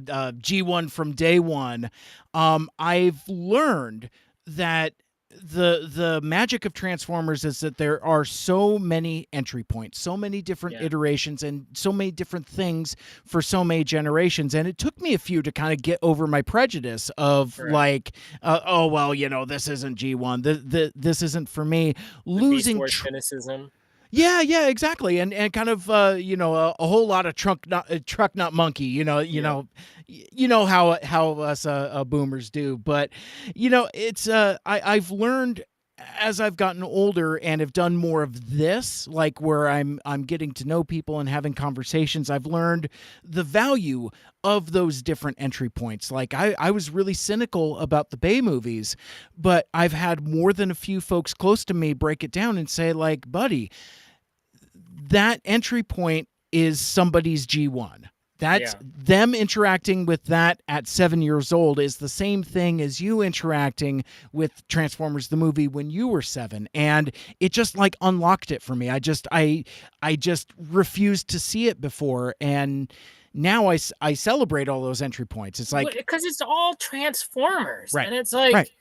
a G1 from day one, I've learned that the magic of Transformers is that there are so many entry points, so many different Yeah. iterations, and so many different things for so many generations. And it took me a few to kind of get over my prejudice of Right. like, oh well, this isn't G1. This isn't for me. The Beast Losing Wars cynicism. yeah, exactly, and kind of a whole lot of truck not monkey, Yeah. how us boomers do, but it's I've learned as I've gotten older and have done more of this, like where I'm getting to know people and having conversations. I've learned the value of those different entry points. Like I was really cynical about the Bay movies, but I've had more than a few folks close to me break it down and say, like, buddy, that entry point is somebody's G1. That's Yeah. them interacting with that at 7 years old is the same thing as you interacting with Transformers the movie when you were 7, and it just like unlocked it for me. I just refused to see it before, and now I celebrate all those entry points. It's like Because it's all Transformers, right, and it's right, like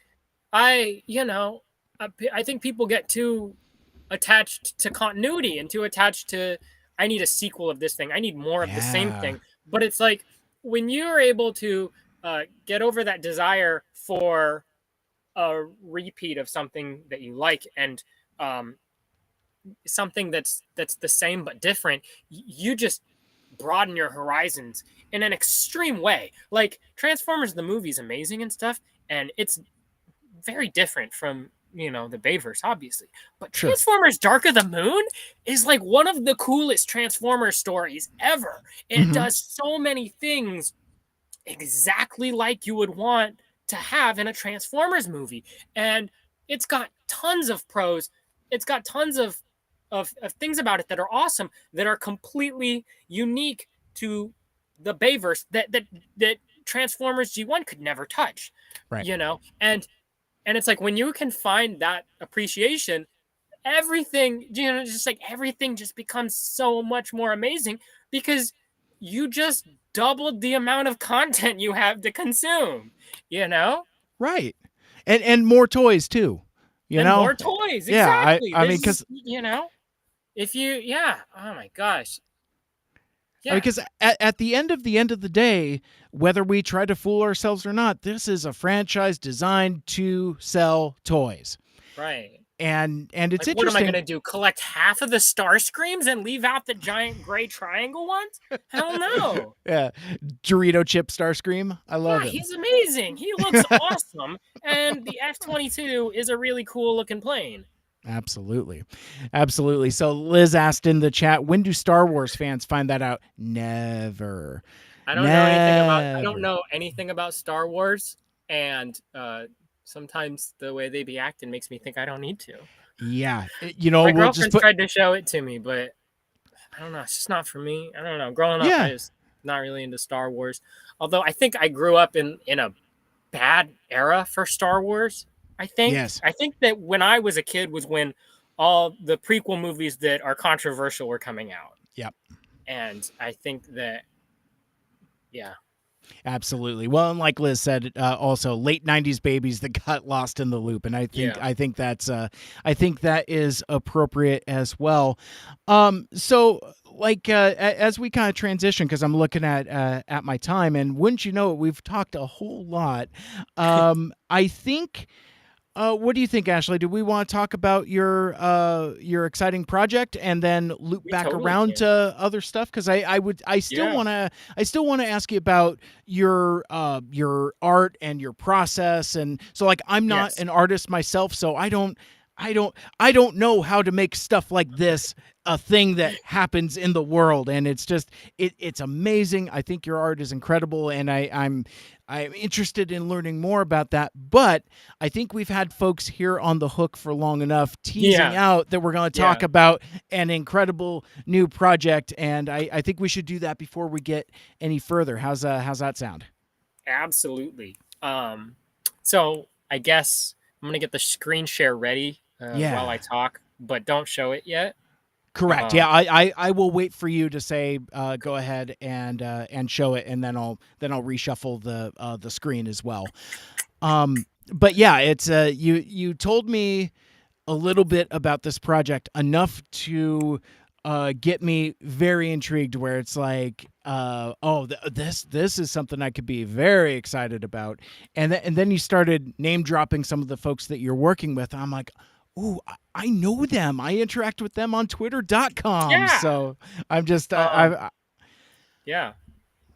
I, I think people get too attached to continuity and too attached to I need a sequel of this thing. I need more of the same yeah, thing. But it's like when you're able to get over that desire for a repeat of something that you like and um, something that's the same but different, you just broaden your horizons in an extreme way. Like Transformers the movie is amazing and stuff, and it's very different from the Bayverse, obviously. But sure, Transformers Dark of the Moon is like one of the coolest Transformers stories ever. It mm-hmm. does so many things exactly like you would want to have in a Transformers movie. And it's got tons of pros. It's got tons of things about it that are awesome, that are completely unique to the Bayverse that Transformers G1 could never touch. Right, And it's like when you can find that appreciation, everything, just like everything just becomes so much more amazing because you just doubled the amount of content you have to consume, you know? right, and more toys too, you And know. more toys, Yeah, I exactly. I mean, There's, because if you, yeah, oh my gosh, I mean, yeah, because at the end of the day, whether we try to fool ourselves or not, this is a franchise designed to sell toys, right. and it's Like, what am I interesting. gonna do? Collect half of the Starscreams and leave out the giant gray triangle ones? Hell no. Yeah, Dorito Chip Starscream, I love Yeah, him. he's amazing. He looks awesome, and the F-22 is a really cool looking plane. Absolutely, absolutely. So Liz asked in the chat, when do Star Wars fans find that out? Never, I don't never. know anything about Star Wars, and sometimes the way they be acting makes me think I don't need to. Yeah, My we'll just girlfriend's put. tried to show it to me, but I don't know. It's just not for me. I don't know. Growing up, I Yeah, was not really into Star Wars. Although I think I grew up in a bad era for Star Wars. I think. yes, I think that when I was a kid was when all the prequel movies that are controversial were coming out, yep. and I think that yeah, Absolutely. Well, and like Liz said, also late '90s babies that got lost in the loop, and I think yeah, I think that's I think that is appropriate as well. So like as we kind of transition, because I'm looking at my time, and wouldn't you know it, we've talked a whole lot. I think what do you think, Ashley? Do we want to talk about your exciting project and then loop we back totally around can. to other stuff? Because I still Yeah. want to ask you about your art and your process. And so like I'm not Yes. an artist myself, so I don't know how to make stuff like this a thing that happens in the world, and it's just it's amazing. I think your art is incredible, and I'm interested in learning more about that. But I think we've had folks here on the hook for long enough teasing Yeah. out that we're going to talk Yeah. about an incredible new project, and I think we should do that before we get any further. How's that sound? Absolutely. So I guess I'm gonna get the screen share ready while Yeah, I talk, but don't show it yet. Correct. Yeah, I will wait for you to say go ahead and show it, and then I'll reshuffle the screen as well. But yeah, it's you told me a little bit about this project, enough to get me very intrigued, where it's like this is something I could be very excited about. And then you started name dropping some of the folks that you're working with. I'm like, ooh, I know them. I interact with them on twitter.com. Yeah. So I'm just Um, yeah.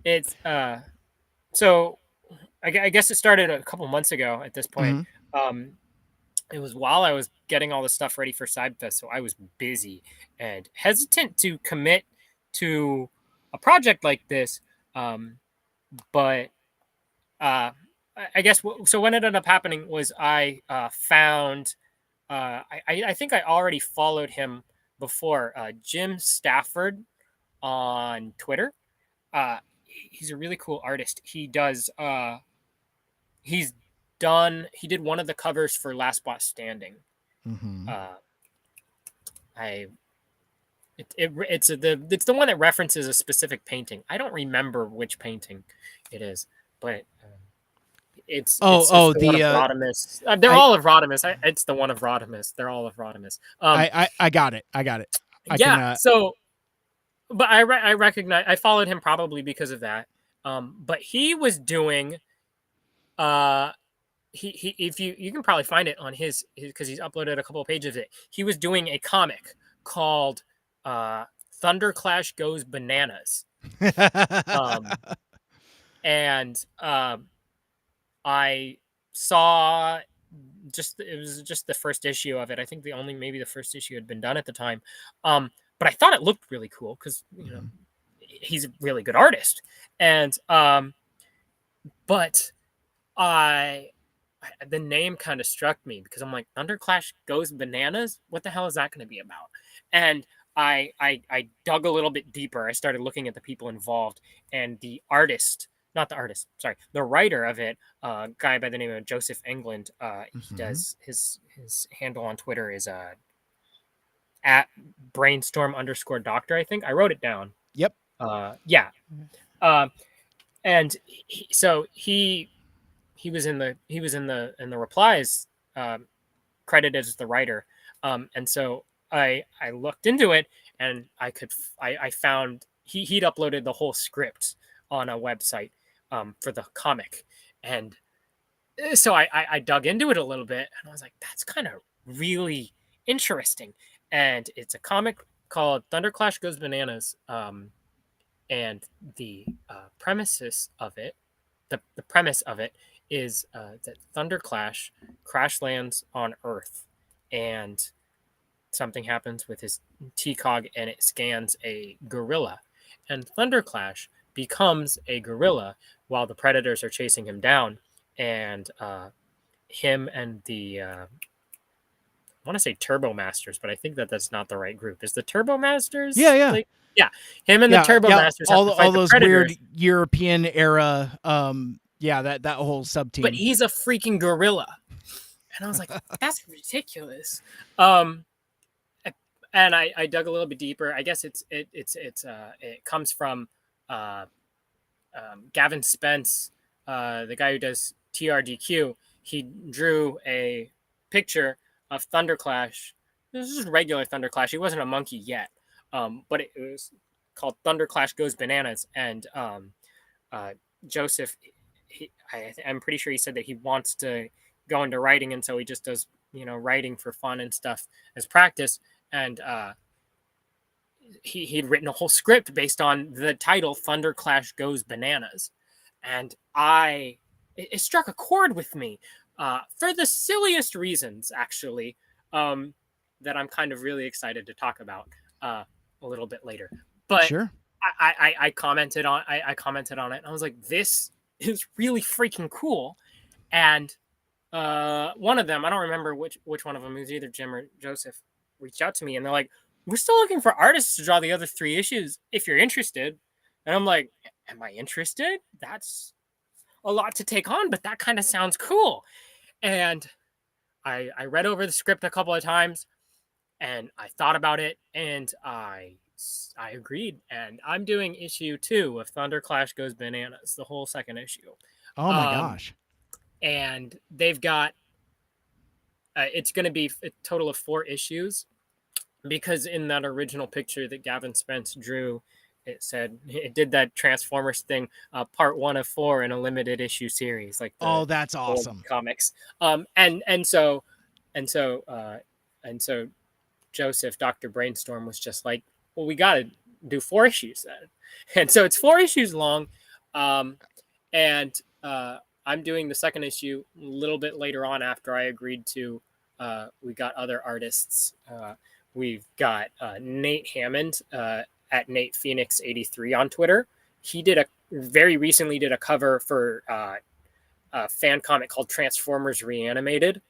It's so I guess it started a couple months ago at this point. Mhm. Um, it was while I was getting all the stuff ready for Subfest, so I was busy and hesitant to commit to a project like this. Um, but I guess so. What ended up happening was I found I think I already followed him before, Jim Stafford on Twitter. He's a really cool artist. He's he did one of the covers for Last Bot Standing. Mhm. Uh, I it's the one that references a specific painting. I don't remember which painting it is, but it's Oh, the one the of Rodimus. They're I all of Rodimus. It's the one of Rodimus. They're all of Rodimus. I got it. I got it. I can Yeah. So, but I recognize I followed him probably because of that. But he was doing uh he if you can probably find it on his because he's uploaded a couple of pages of it. He was doing a comic called Thunderclash Goes Bananas. Um, and I saw it was just the first issue of it. I think maybe the first issue had been done at the time. But I thought it looked really cool because Mhm. he's a really good artist. And but I the name kind of struck me because I'm like, Thunderclash Goes Bananas. What the hell is that going to be about? And I dug a little bit deeper. I started looking at the people involved and the artist, not the artist, sorry, the writer of it, a guy by the name of Joseph England. He Mhm. does his handle on Twitter is at brainstorm underscore doctor. I think I wrote it down. Yep. Yeah. Um, and so he was in the replies, um, credited as the writer, and so I looked into it and I found he'd uploaded the whole script on a website, for the comic, and so I dug into it a little bit and I was like, that's kind of really interesting, and it's a comic called Thunderclash Goes Bananas, and the premises of it the premise of it is that Thunderclash crash lands on Earth, and something happens with his TCOG, and it scans a gorilla, and Thunderclash becomes a gorilla while the predators are chasing him down, and him and the I want to say Turbo Masters, but I think that that's not the right group. Is the Turbo Yeah, Masters yeah. like, yeah? Him and the Yeah, Turbo yeah, Masters have to all fight the those weird predators, European era yeah, that whole sub but team. he's a freaking gorilla. And I was like, that's ridiculous. Um, and I dug a little bit deeper. I guess it comes from uh, Gavin Spence, the guy who does TRDQ. He drew a picture of Thunderclash. This is just regular Thunderclash. He wasn't a monkey yet, but it was called Thunderclash Goes Bananas. And uh, Joseph, I'm pretty sure he said that he wants to go into writing, and so he just does writing for fun and stuff as practice. And he'd written a whole script based on the title Thunderclash Goes Bananas, and it struck a chord with me for the silliest reasons, actually, um, that I'm kind of really excited to talk about a little bit later. But Sure. I commented on I commented on it, and I was like, this is really freaking cool. And one of them, I don't remember which one of them, it was either Jim or Joseph, reached out to me, and they're like, we're still looking for artists to draw the other 3 issues if you're interested. And I'm like, am I interested? That's a lot to take on, but that kind of sounds cool. And I read over the script a couple of times, and I thought about it, and I agreed, and I'm doing issue 2 of Thunderclash Goes Bananas, the whole second issue. Oh my Um, gosh. and they've got it's going to be a total of 4 issues, because in that original picture that Gavin Spence drew, it said it did that Transformers thing, part 1 of 4 in a limited issue series, like Oh, the that's old awesome. comics. And so Joseph, Dr. Brainstorm, was just like, well, we got to do 4 issues then. And so it's 4 issues long. Um, and I'm doing the second issue a little bit later on after I agreed to. We got other artists. We've got Nate Hammond at Nate Phoenix 83 on Twitter. He very recently did a cover for a fan comic called Transformers Reanimated.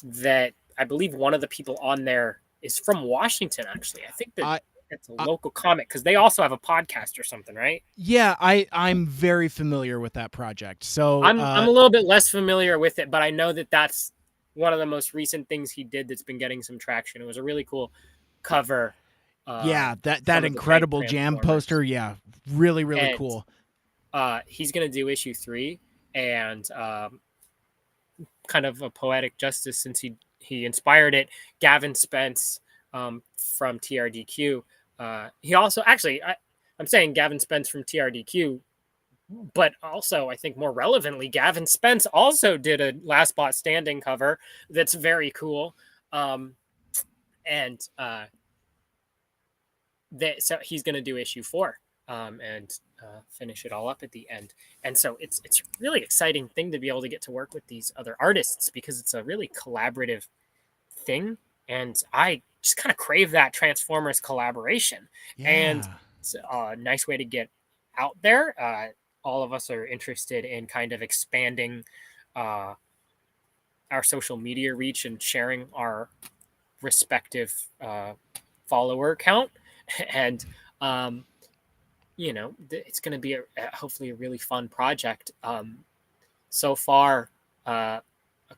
That I believe one of the people on there is from Washington. Actually, I think that I, it's a I local comic, because they also have a podcast or something, right? yeah, I'm very familiar with that project. So, I'm a little bit less familiar with it, but I know that that's one of the most recent things he did that's been getting some traction. It was a really cool cover yeah, of that some of the fake incredible jam Transformers. poster, yeah, really And cool. he's going to do issue 3, and kind of a poetic justice, since he inspired it. Gavin Spence from TRDQ. He also, actually, I'm saying Gavin Spence from TRDQ, but also I think more relevantly, Gavin Spence also did a Last Spot Standing cover that's very cool. And so he's going to do issue 4 and finish it all up at the end. And so it's a really exciting thing to be able to get to work with these other artists, because it's a really collaborative thing. And I just kind of crave that Transformers collaboration. And Yeah. it's a nice way to get out there. All of us are interested in kind of expanding our social media reach and sharing our respective follower count. And it's going to be hopefully a really fun project. So far, a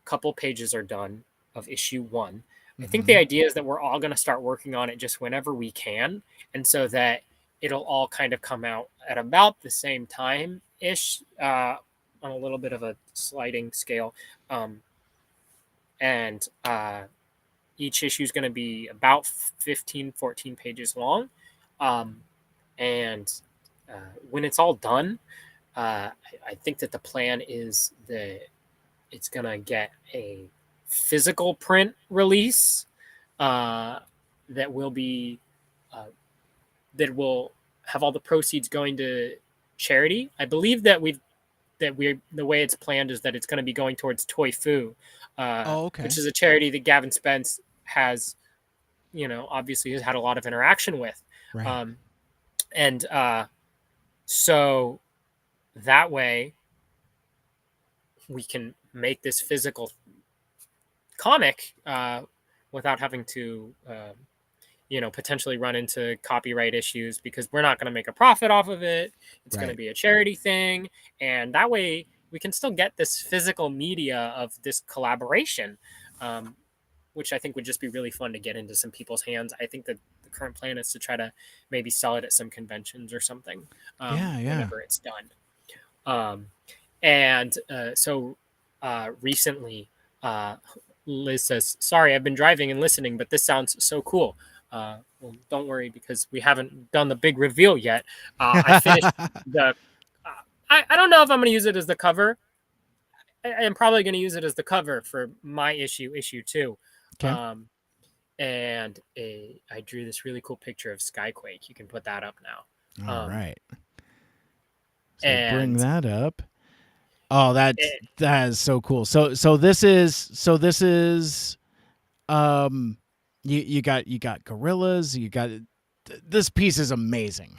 couple pages are done of issue 1. I think the Mm-hmm. idea is that we're all going to start working on it just whenever we can, and so that it'll all kind of come out at about the same time ish, on a little bit of a sliding scale. And each issue is going to be about 15, 14 pages long. Um, and when it's all done, I think that the plan is that it's going to get a physical print release that will be that will have all the proceeds going to charity. I believe that we're the way it's planned is that it's going to be going towards Toy Fu, Oh, which okay. is a charity that Gavin Spence has, obviously has had a lot of interaction with. Right. Um, and so that way we can make this physical comic without having to potentially run into copyright issues, because we're not going to make a profit off of it. It's going to Right. be a charity thing, and that way we can still get this physical media of this collaboration, um, which I think would just be really fun to get into some people's hands. I think that the current plan is to try to maybe sell it at some conventions or something Yeah. whenever it's done. Um, and so recently, uh, Liz says, "Sorry, I've been driving and listening, but this sounds so cool." Well, don't worry, because we haven't done the big reveal yet. I finished the. I don't know if I'm going to use it as the cover. I'm probably going to use it as the cover for my issue 2. Okay. Um, and I drew this really cool picture of Skyquake. You can put that up now. All right. So bring And that up. Oh, it, that is so cool. So this is you got gorillas, this piece is amazing.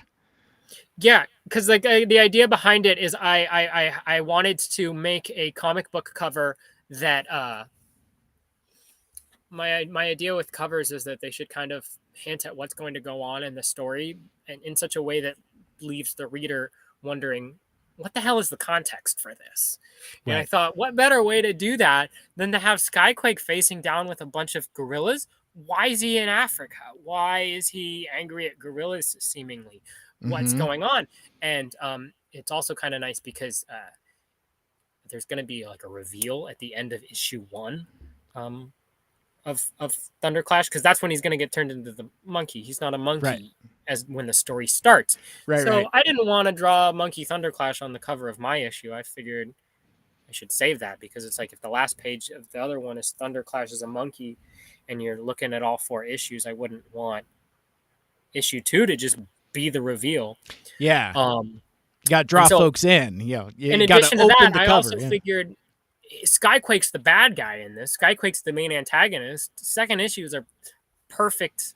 yeah, because like the idea behind it is I wanted to make a comic book cover that my idea with covers is that they should kind of hint at what's going to go on in the story, and in such a way that leaves the reader wondering, what the hell is the context for this? And I Right. thought, what better way to do that than to have Skyquake facing down with a bunch of gorillas why is he in Africa? Why is he angry at gorillas seemingly? What's Mm-hmm. going on? And it's also kind of nice because there's going to be like a reveal at the end of issue 1 um, of Thunderclash, because that's when he's going to get turned into the monkey. He's not a Right. monkey as when the story starts. Right. So Right. I didn't want to draw Monkey Thunderclash on the cover of my issue. I figured I should save that, because it's like if the last page of the other one is Thunderclash as a monkey and you're looking at all 4 issues, I wouldn't want issue 2 to just be the reveal. Yeah. Um, You got to and draw so folks in. You know, in you got to addition to that, open the I cover. also Yeah. figured Skyquake's the bad guy in this. Skyquake's the main antagonist. Second issues are perfect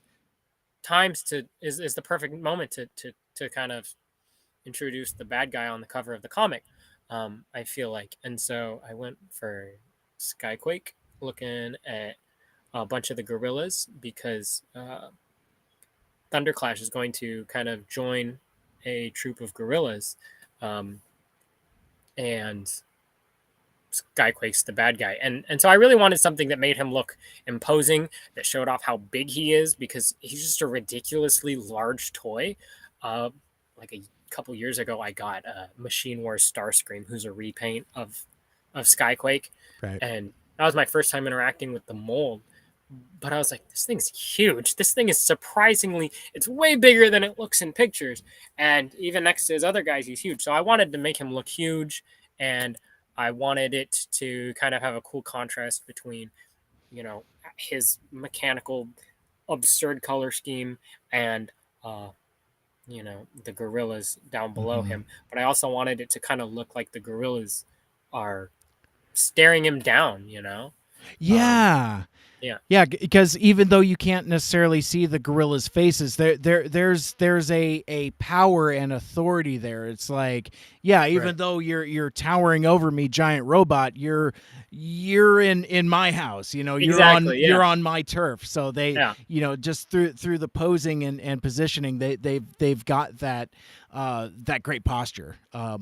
times to is the perfect moment to kind of introduce the bad guy on the cover of the comic. I feel like, and so I went for Skyquake, looking at a bunch of the gorillas, because Thunderclash is going to kind of join a troop of gorillas, um, and Skyquake's the bad guy, and so I really wanted something that made him look imposing, that showed off how big he is, because he's just a ridiculously large toy. Uh, like a couple years ago, I got Machine Wars Starscream, who's a repaint of Skyquake, Right. and that was my first time interacting with the mold. But I was like, this thing's huge. This thing is surprisingly, it's way bigger than it looks in pictures. And even next to his other guys, he's huge. So I wanted to make him look huge, and I wanted it to kind of have a cool contrast between, his mechanical, absurd color scheme and, the gorillas down below Mm-hmm. him. But I also wanted it to kind of look like the gorillas are staring him down. Um, Yeah. yeah, Yeah, because even though you can't necessarily see the gorillas' faces, there's a power and authority there. It's like, yeah, right. even though you're towering over me, giant robot, you're in my house. You know, Exactly. you're Yeah. on my turf. So they, Yeah. just through the posing and positioning, they've got that great posture.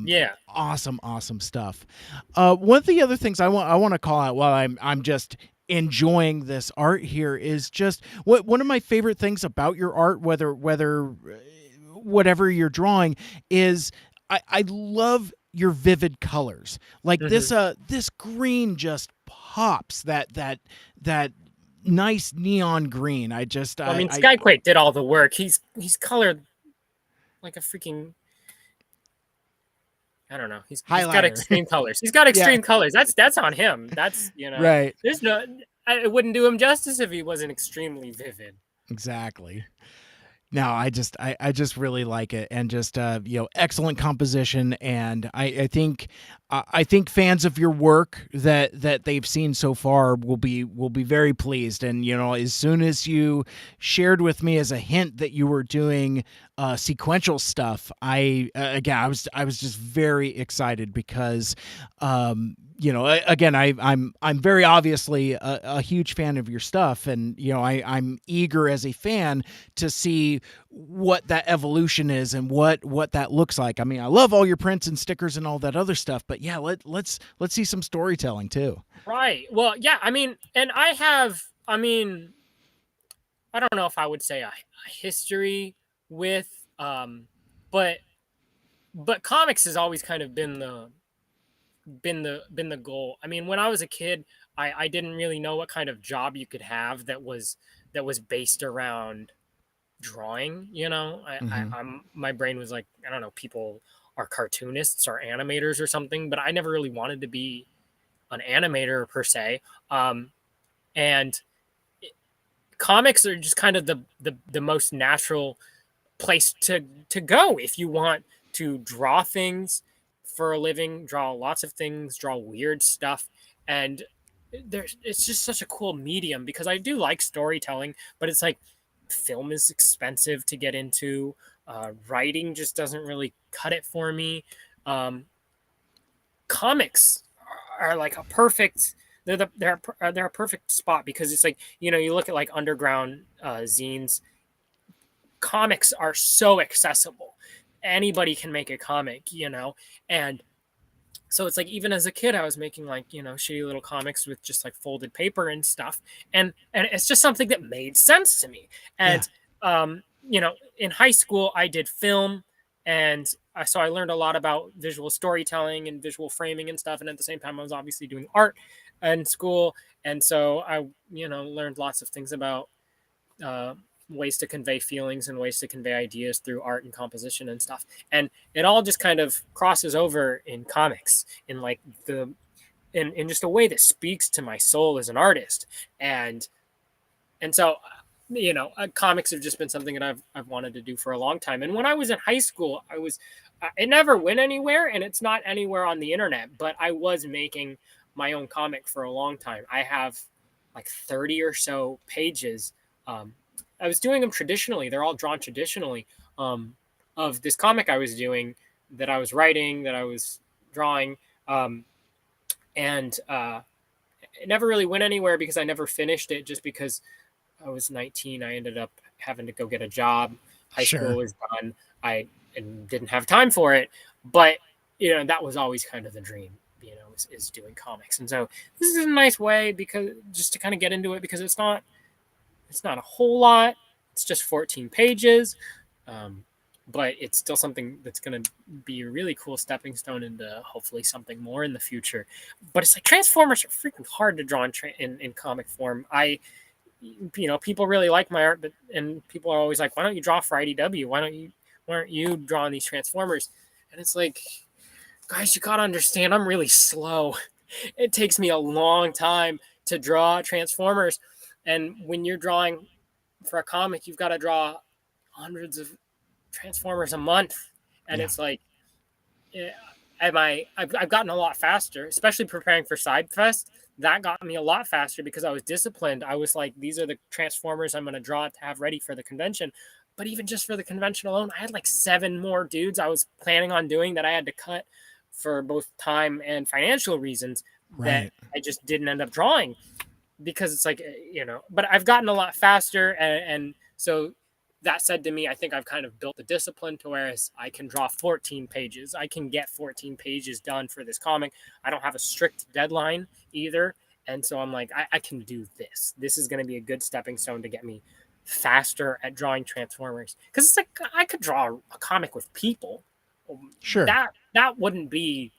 Yeah. Awesome stuff. One of the other things I want to call out while I'm just enjoying this art here is just what one of my favorite things about your art, whether whatever you're drawing, is I love your vivid colors. Like Hmm. this green just pops, that nice neon green. I just Well, I mean, I Skyquake did all the work. He's colored like a freaking, I don't know. He's got highlighter. extreme colors. He's got Yeah, extreme colors. That's on him. right. There's no. It wouldn't do him justice if he wasn't extremely vivid. Exactly. No, I just really like it, and just excellent composition, and I think fans of your work that they've seen so far will be very pleased. And as soon as you shared with me as a hint that you were doing sequential stuff, again, I was just very excited, because again, I'm very obviously a huge fan of your stuff, and I'm eager as a fan to see what that evolution is and what that looks like. I mean, I love all your prints and stickers and all that other stuff, but yeah, let's see some storytelling too. Right. Well, yeah. I mean, and I have. I mean, I don't know if I would say a history with, but comics has always kind of been the goal. I mean, when I was a kid, I didn't really know what kind of job you could have that was based around drawing. Mm-hmm. My brain was like, I don't know, people are cartoonists or animators or something, but I never really wanted to be an animator per se. And comics are just kind of the most natural place to go if you want to draw things for a living, draw lots of things, draw weird stuff. And it's just such a cool medium, because I do like storytelling, but it's like film is expensive to get into. Writing just doesn't really cut it for me. Um, Comics are like a perfect, they're a perfect spot, because it's like, you look at like underground zines. Comics are so accessible. Anybody can make a comic, and So it's like even as a kid I was making like, shitty little comics with just like folded paper and stuff, and it's just something that made sense to me. Yeah. And in high school I did film, and so I learned a lot about visual storytelling and visual framing and stuff, and at the same time I was obviously doing art in school, and so I learned lots of things about uh, ways to convey feelings and ways to convey ideas through art and composition and stuff. And it all just kind of crosses over in comics in like in just a way that speaks to my soul as an artist. And so comics have just been something that I've wanted to do for a long time. And when I was in high school, it never went anywhere, and it's not anywhere on the internet, but I was making my own comic for a long time. I have like 30 or so pages. um, I was doing them traditionally, they're all drawn traditionally, of this comic I was doing, that I was writing, that I was drawing, and it never really went anywhere because I never finished it, just because I was 19. I ended up having to go get a job. High school Sure. was done. I and didn't have time for it. But that was always kind of the dream. Is doing comics, and so this is a nice way, because just to kind of get into it, because it's not a whole lot. It's just 14 pages, um, but it's still something that's going to be a really cool stepping stone into hopefully something more in the future. But it's like Transformers are freaking hard to draw in comic form. People really like my art, and people are always like, why don't you draw for IDW? Why aren't you drawing these Transformers? And it's like, guys, you gotta understand, I'm really slow. It takes me a long time to draw Transformers, and when you're drawing for a comic, you've got to draw hundreds of Transformers a month, and Yeah. it's like, eh, I've gotten a lot faster, especially preparing for Subfest. That got me a lot faster because I was disciplined. I was like, these are the Transformers I'm going to draw to have ready for the convention. But even just for the convention alone, I had like 7 more dudes I was planning on doing that I had to cut for both time and financial reasons, that Right. I just didn't end up drawing, because it's like, but I've gotten a lot faster, and so that said to me, I think I've kind of built the discipline to whereas I can draw 14 pages. I can get 14 pages done for this comic. I don't have a strict deadline either. And so I'm like, I can do this. This is going to be a good stepping stone to get me faster at drawing Transformers. Because it's like, I could draw a comic with people. Sure. That wouldn't be,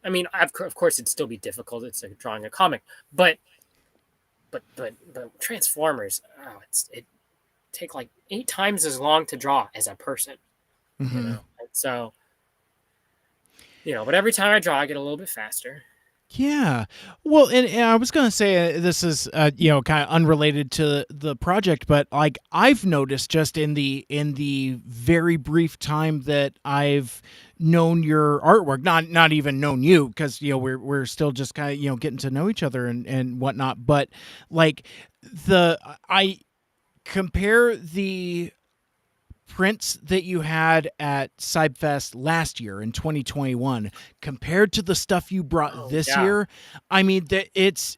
I mean, of course, it'd still be difficult. It's like drawing a comic. But Transformers, it take like 8 times as long to draw as a person, Hmm. And so, but every time I draw, I get a little bit faster. Yeah. Well, and I was going to say this is kind of unrelated to the project, but like I've noticed just in the very brief time that I've known your artwork, not even known you, because we're still just kind of getting to know each other and whatnot, but like the I compare the prints that you had at Subfest last year in 2021 compared to the stuff you brought Oh this yeah, year. I mean, it's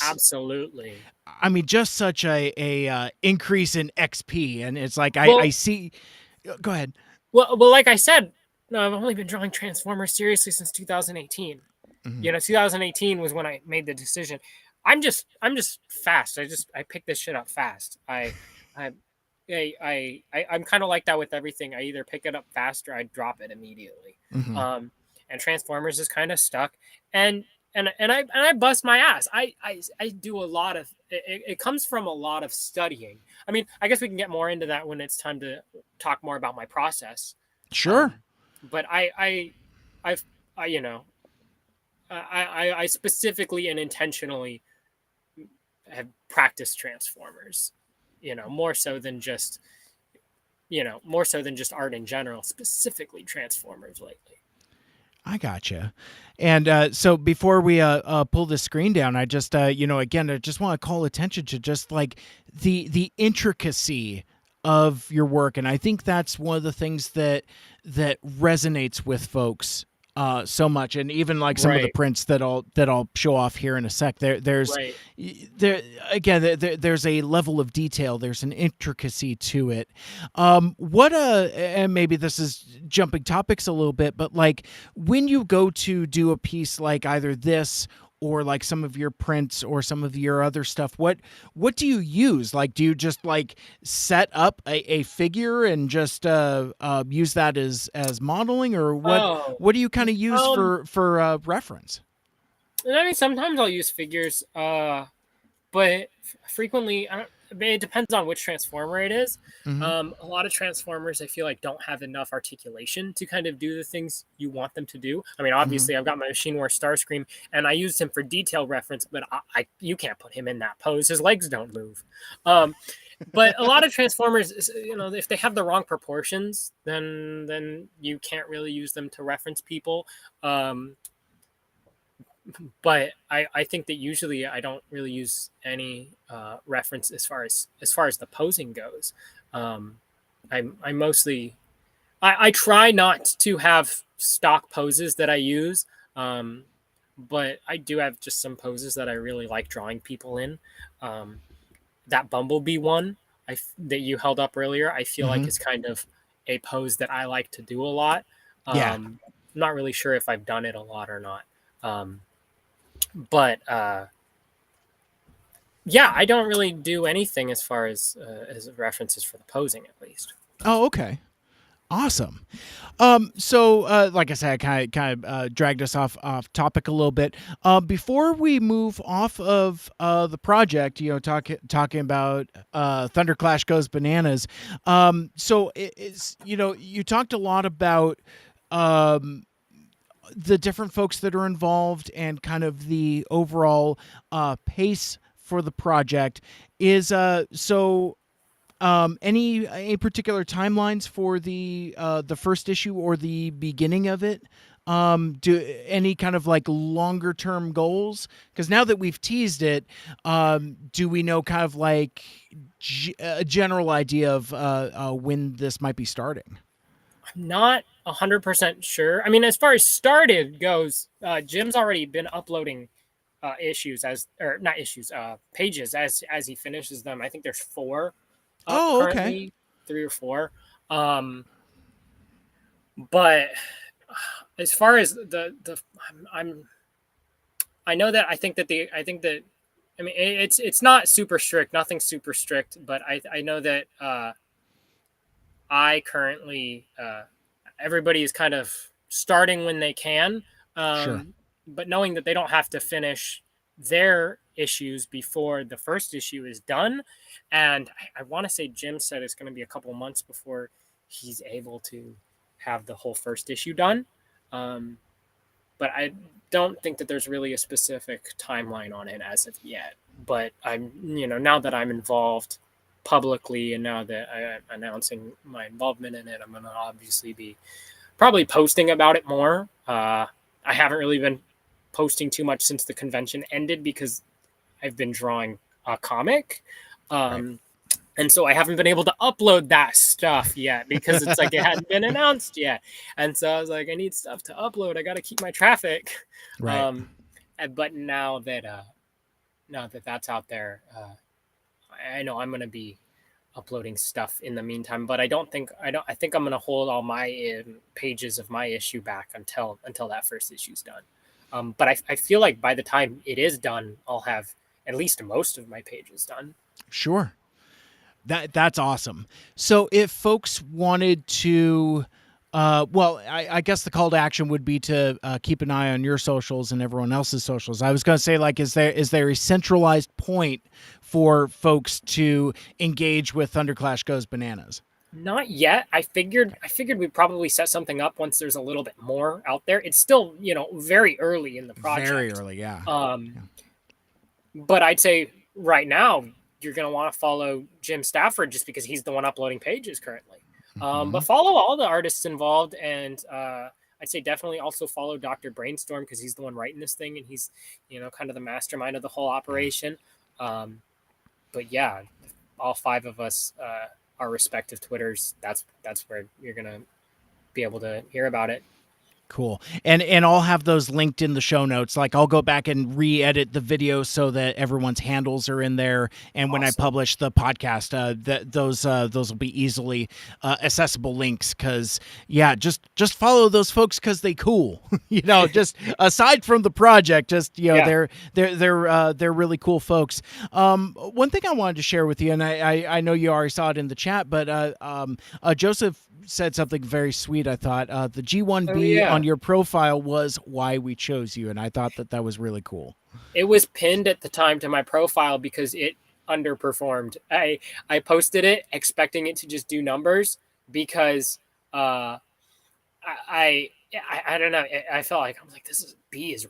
absolutely. I mean, just such a increase in XP, and it's like I Well, see. Go ahead. well, like I said, no, I've only been drawing Transformers seriously since 2018. Hmm. 2018 was when I made the decision. I'm just fast. I pick this shit up fast. I I'm kind of like that with everything. I either pick it up fast or I drop it immediately. Hmm. Um, and Transformers is kind of stuck, and and I bust my ass. I do a lot of it comes from a lot of studying. I mean, I guess we can get more into that when it's time to talk more about my process. Sure. Um, but I've I I specifically and intentionally have practiced Transformers, more so than just art in general, specifically Transformers lately. I gotcha. And so before we pull the screen down, I just again I just want to call attention to just like the intricacy of your work, and I think that's one of the things that resonates with folks so much, and even like some of the Right. prints that I'll show off here in a sec. Right. There again, there's a level of detail. There's an intricacy to it. What and maybe this is jumping topics a little bit, but like when you go to do a piece like either this or like some of your prints or some of your other stuff, what do you use? Like, do you just like set up a figure and just use that as modeling, or Oh. what do you kind of use Um. for reference? And I mean, sometimes I'll use figures. But frequently, it depends on which transformer it is. Hmm. A lot of transformers I feel like don't have enough articulation to kind of do the things you want them to do. I mean, Hmm. obviously I've got my Machine War Starscream and I used him for detail reference, but you can't put him in that pose. His legs don't move. Um, but a lot of transformers, if they have the wrong proportions, then you can't really use them to reference people. Um, but I think that usually I don't really use any reference as far as the posing goes. Um, I mostly I try not to have stock poses that I use, um, but I do have just some poses that I really like drawing people in. Um, that bumblebee one that you held up earlier, I feel like Hmm. is kind of a pose that I like to do a lot. Yeah. I'm not really sure if I've done it a lot or not. Um, but yeah, I don't really do anything as references for the posing, at least. Oh, okay. Awesome. So like I said, I kind of dragged us off topic a little bit. Before we move off of the project, talking about Thunderclash Goes Bananas. So it's you talked a lot about um the different folks that are involved and kind of the overall pace for the project. Is any particular timelines for the first issue or the beginning of it? Do any kind of like longer term goals? Because now that we've teased it, do we know kind of like a general idea of when this might be starting? I'm not 100% sure. I mean, as far as started goes, Jim's already been uploading issues or not issues, pages as he finishes them. I think there's four up Oh, okay. currently, three or four. Um, but as far as I'm I know that I think that I mean it's not super strict, nothing super strict, but I know that I currently everybody is kind of starting when they can, Sure. but knowing that they don't have to finish their issues before the first issue is done. And I want to say Jim said it's going to be a couple months before he's able to have the whole first issue done. Um, but I don't think that there's really a specific timeline on it as of yet. But now that I'm involved publicly and now that I'm announcing my involvement in it, I'm going to obviously be probably posting about it more. I haven't really been posting too much since the convention ended because I've been drawing a comic. Right. Um, and so I haven't been able to upload that stuff yet because it's like it hadn't been announced yet. And so I was like, I need stuff to upload. I got to keep my traffic. Right. Um, but now that that's out there, I know I'm going to be uploading stuff in the meantime. But I think I'm going to hold all my pages of my issue back until that first issue's done. But I feel like by the time it is done, I'll have at least most of my pages done. Sure. That's awesome. So if folks wanted to, well, I guess the call to action would be to keep an eye on your socials and everyone else's socials. I was going to say, like, is there a centralized point for folks to engage with Thunderclash Goes Bananas? Not yet. I figured we'd probably set something up once there's a little bit more out there. It's still, very early in the Very project. early, yeah. Um, Yeah. but I'd say right now you're going to want to follow Jim Stafford just because he's the one uploading pages currently. But Mhm. follow all the artists involved, and I'd say definitely also follow Dr. Brainstorm because he's the one writing this thing and he's, kind of the mastermind of the whole Yeah. operation. Um, but yeah, all five of us, our respective Twitters. That's where you're gonna be able to hear about it. Cool. And I'll have those linked in the show notes. Like I'll go back and re-edit the video so that everyone's handles are in there. And when I Awesome. publish the podcast, those will be easily accessible links. Because yeah, just follow those folks because they cool. Just aside from the project, just Yeah. they're really cool folks. One thing I wanted to share with you, and I know you already saw it in the chat, but Joseph said something very sweet. I thought the Oh G1B yeah. on your profile was why we chose you, and I thought that was really cool. It was pinned at the time to my profile because it underperformed. I posted it expecting it to just do numbers because I I don't know. I felt like I'm like this is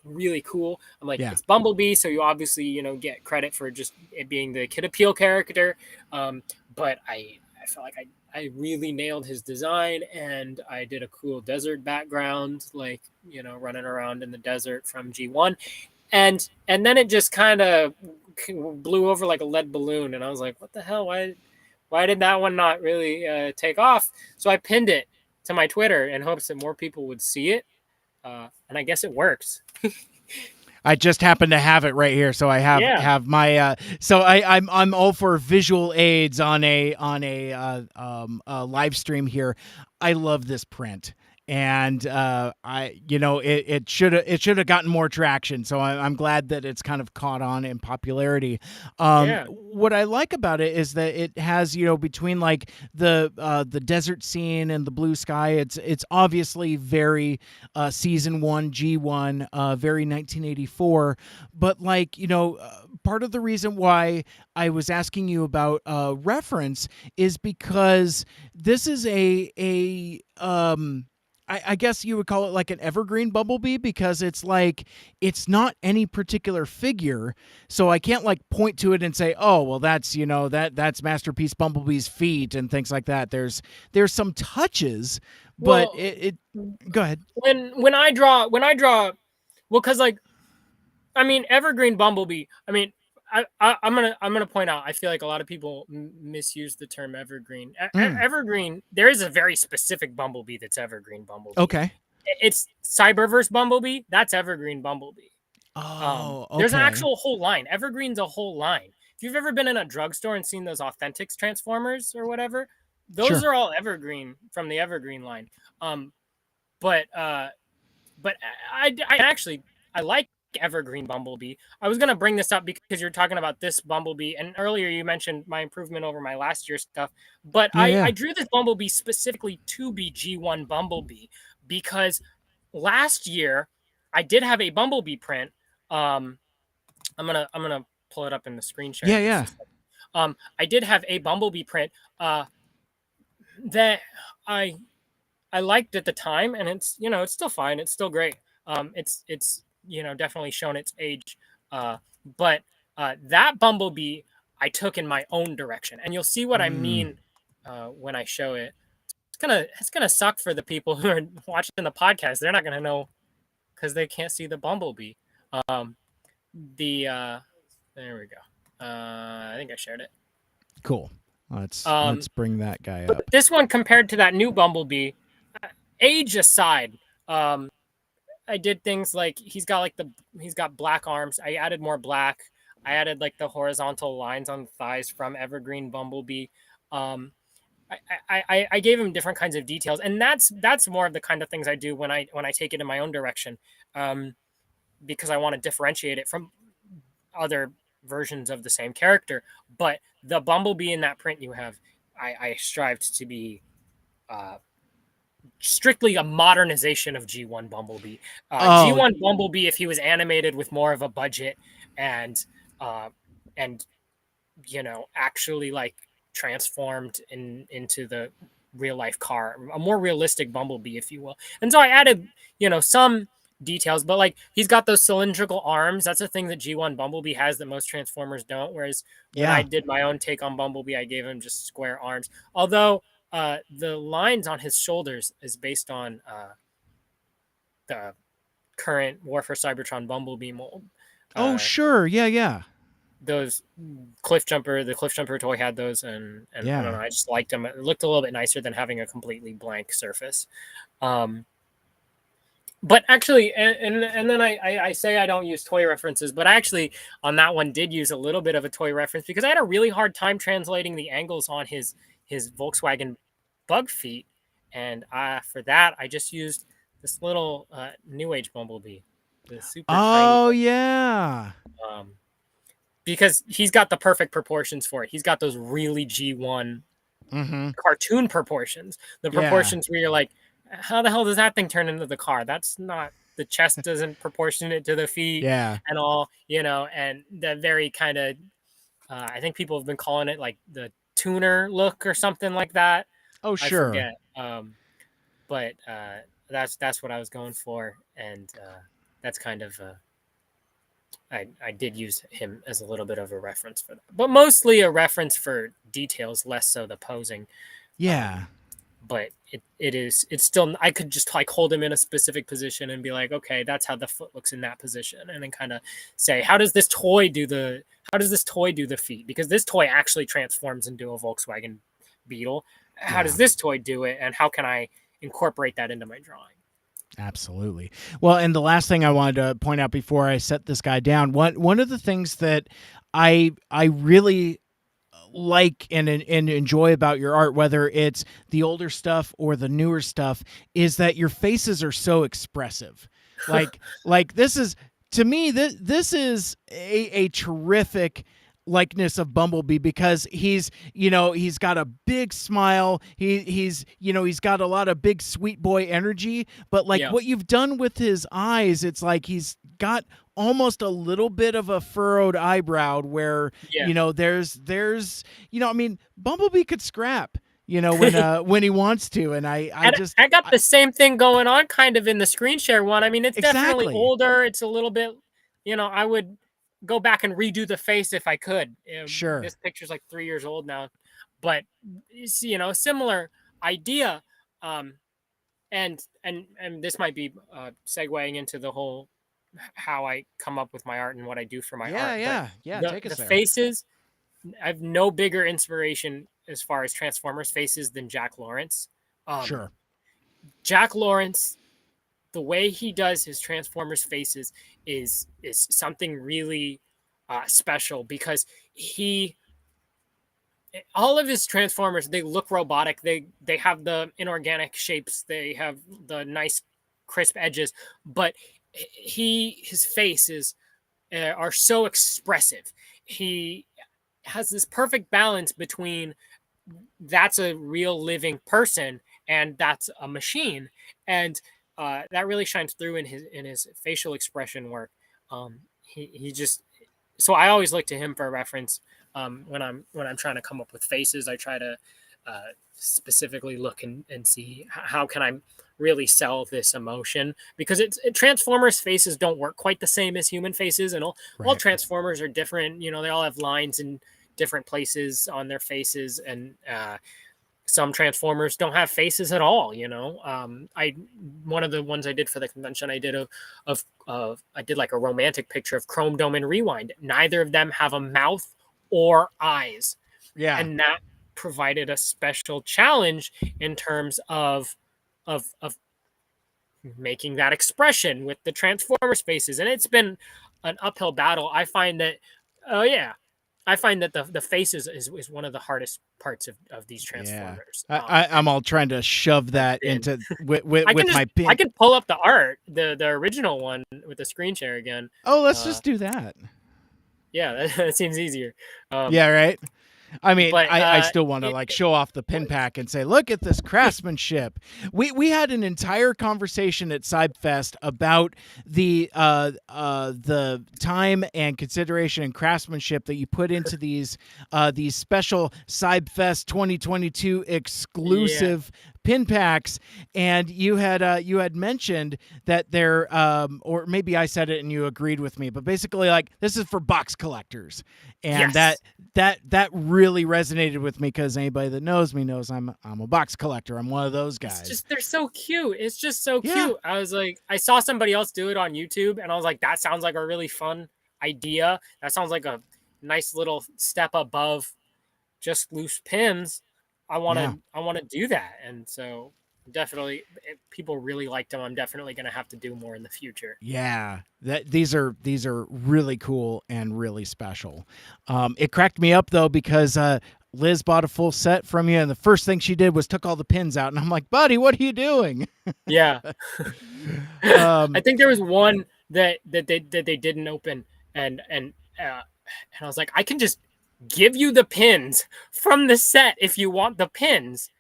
really cool. I'm like Yeah. it's Bumblebee, so you obviously get credit for just it being the Kid Appeal character. But I felt like I really nailed his design, and I did a cool desert background, like running around in the desert from G1, and then it just kind of blew over like a lead balloon, and I was like, what the hell? Why did that one not really take off? So I pinned it to my Twitter in hopes that more people would see it, and I guess it works. I just happen to have it right here, so I Yeah, have my so I'm all for visual aids on a live stream here. I love this print. And it should have gotten more traction. So I'm glad that it's kind of caught on in popularity. yeah, What I like about it is that it has between like the desert scene and the blue sky. It's obviously very season one G1, very 1984. But like part of the reason why I was asking you about reference is because this is I guess you would call it like an evergreen Bumblebee because it's like it's not any particular figure, so I can't like point to it and say, oh well, that's that's Masterpiece Bumblebee's feet and things like that. There's some touches, but well, it go ahead. when I draw, well, because like I mean, Evergreen Bumblebee. I mean, I'm gonna point out. I feel like a lot of people misuse the term evergreen. Mm, Evergreen. There is a very specific Bumblebee that's Evergreen Bumblebee. okay. It's Cyberverse Bumblebee. That's Evergreen Bumblebee. Oh, There's an okay. actual whole line. Evergreen's a whole line. If you've ever been in a drugstore and seen those Authentics Transformers or whatever, those Sure. are all Evergreen from the Evergreen line. Um, but uh, but I actually I like Evergreen Bumblebee. I was gonna bring this up because you're talking about this Bumblebee, and earlier you mentioned my improvement over my last year's stuff. But Yeah, I yeah. drew this Bumblebee specifically to be G1 Bumblebee because last year I did have a Bumblebee print. Um, I'm gonna pull it up in the screen share Yeah, in just yeah. a second. I did have a Bumblebee print that I I liked at the time, and it's still fine. It's still great. It's definitely shown its age, uh, but that Bumblebee I took in my own direction, and you'll see what I Mm. mean when I show it. It's gonna suck for the people who are watching the podcast. They're not gonna know because they can't see the Bumblebee. Um, the There we go. I think I shared it. Cool. Let's Um, bring that guy but up. this one compared to that new Bumblebee, age aside, I did things like he's got black arms. I added more black. I added like the horizontal lines on the thighs from Evergreen Bumblebee. Um, I gave him different kinds of details, and that's more of the kind of things I do when I take it in my own direction, um, because I want to differentiate it from other versions of the same character. But the Bumblebee in that print you have, I strived to be uh, strictly a modernization of G1 Bumblebee. Oh, G1 Bumblebee, if he was animated with more of a budget and uh, and actually like transformed into the real life car, a more realistic Bumblebee, if you will. And so I added some details, but like he's got those cylindrical arms. That's a thing that G1 Bumblebee has that most Transformers don't. Whereas when I yeah. did my own take on Bumblebee, I gave him just square arms. Although the lines on his shoulders is based on the current War for Cybertron Bumblebee mold. Oh, Uh, sure. Yeah, yeah. those the Cliff Jumper toy had those, and I don't know, Yeah. I just liked them. It looked a little bit nicer than having a completely blank surface. Um, But actually, and then I say I don't use toy references, but I actually on that one did use a little bit of a toy reference because I had a really hard time translating the angles on his Volkswagen Bug feet, and for that I just used this little New Age Bumblebee, the super tiny Oh one, yeah. um, because he's got the perfect proportions for it. He's got those really G1 Mm-hmm. cartoon proportions, the Yeah. proportions where you're like, how the hell does that thing turn into the car? That's not, the chest doesn't proportion it to the feet Yeah. and all, you know, and the very kind of, I think people have been calling it like the tuner look or something like that. Oh I sure. forget. But that's what I was going for. And that's kind of, I did use him as a little bit of a reference for that, but mostly a reference for details, less so the posing. Um, Yeah. but it's still, I could just like hold him in a specific position and be like, okay, that's how the foot looks in that position, and then kind of say, how does this toy do the feet, because this toy actually transforms into a Volkswagen Beetle. How does Yeah. this toy do it, and how can I incorporate that into my drawing? Absolutely. Well, and the last thing I wanted to point out before I set this guy down, one of the things that I really like and enjoy about your art, whether it's the older stuff or the newer stuff, is that your faces are so expressive. Like this is, to me, this is a terrific likeness of Bumblebee, because he's got a big smile. He's got a lot of big sweet boy energy, but like Yeah, what you've done with his eyes, it's like he's got almost a little bit of a furrowed eyebrow where yeah. there's I mean, Bumblebee could scrap when he wants to, and I And just I got the same thing going on kind of in the screen share one. I mean, it's definitely exactly. older. It's a little bit, I would go back and redo the face if I could. Sure. This picture's like 3 years old now, but it's, similar idea. Um, and this might be segueing into the whole how I come up with my art and what I do for my Yeah, art. But yeah, the take us the there. faces, I have no bigger inspiration as far as Transformers faces than Jack Lawrence. Um, Sure. Jack Lawrence, the way he does his Transformers faces is something really special, because he all of his Transformers, they look robotic. They have the inorganic shapes. They have the nice crisp edges, but his faces are so expressive. He has this perfect balance between that's a real living person and that's a machine, and that really shines through in his facial expression work. He just, so I always look to him for a reference. When I'm trying to come up with faces, I try to specifically look and see how can I really sell this emotion, because Transformers faces don't work quite the same as human faces, and all Right. Transformers are different. They all have lines in different places on their faces, and some Transformers don't have faces at all. I one of the ones I did for the convention, I did of I did like a romantic picture of Chrome Dome and Rewind. Neither of them have a mouth or eyes, Yeah. and that provided a special challenge in terms of making that expression with the Transformers faces, and it's been an uphill battle. I find that, oh yeah, I find that the faces is one of the hardest parts of these Yeah. Transformers. I'm all trying to shove Has that been. into with my I pin. can pull up the art, the original one with the screen share again. Oh, let's Uh, just do that. yeah, that seems easier. Um, Yeah, right. I mean, but I still want to like show off the pin pack and say, look at this craftsmanship. We had an entire conversation at Subfest about the time and consideration and craftsmanship that you put into these special Subfest 2022 yeah, exclusive pin packs, and you had mentioned that they're or maybe I said it and you agreed with me, but basically like this is for box collectors, and yes. that really resonated with me, because anybody that knows me knows I'm a box collector. I'm one of those It's guys. just, they're so cute. It's just so Yeah. cute. I was like, I saw somebody else do it on YouTube, and I was like, that sounds like a really fun idea. That sounds like a nice little step above just loose pins. Yeah. I want to do that, and so definitely, people really liked them. I'm definitely going to have to do more in the future. Yeah, these are really cool and really special. It cracked me up though because Liz bought a full set from you, and the first thing she did was took all the pins out, and I'm like, "Buddy, what are you doing?" Yeah. I um, think there was one that they didn't open, and I was like, I can just give you the pins from the set if you want the pins.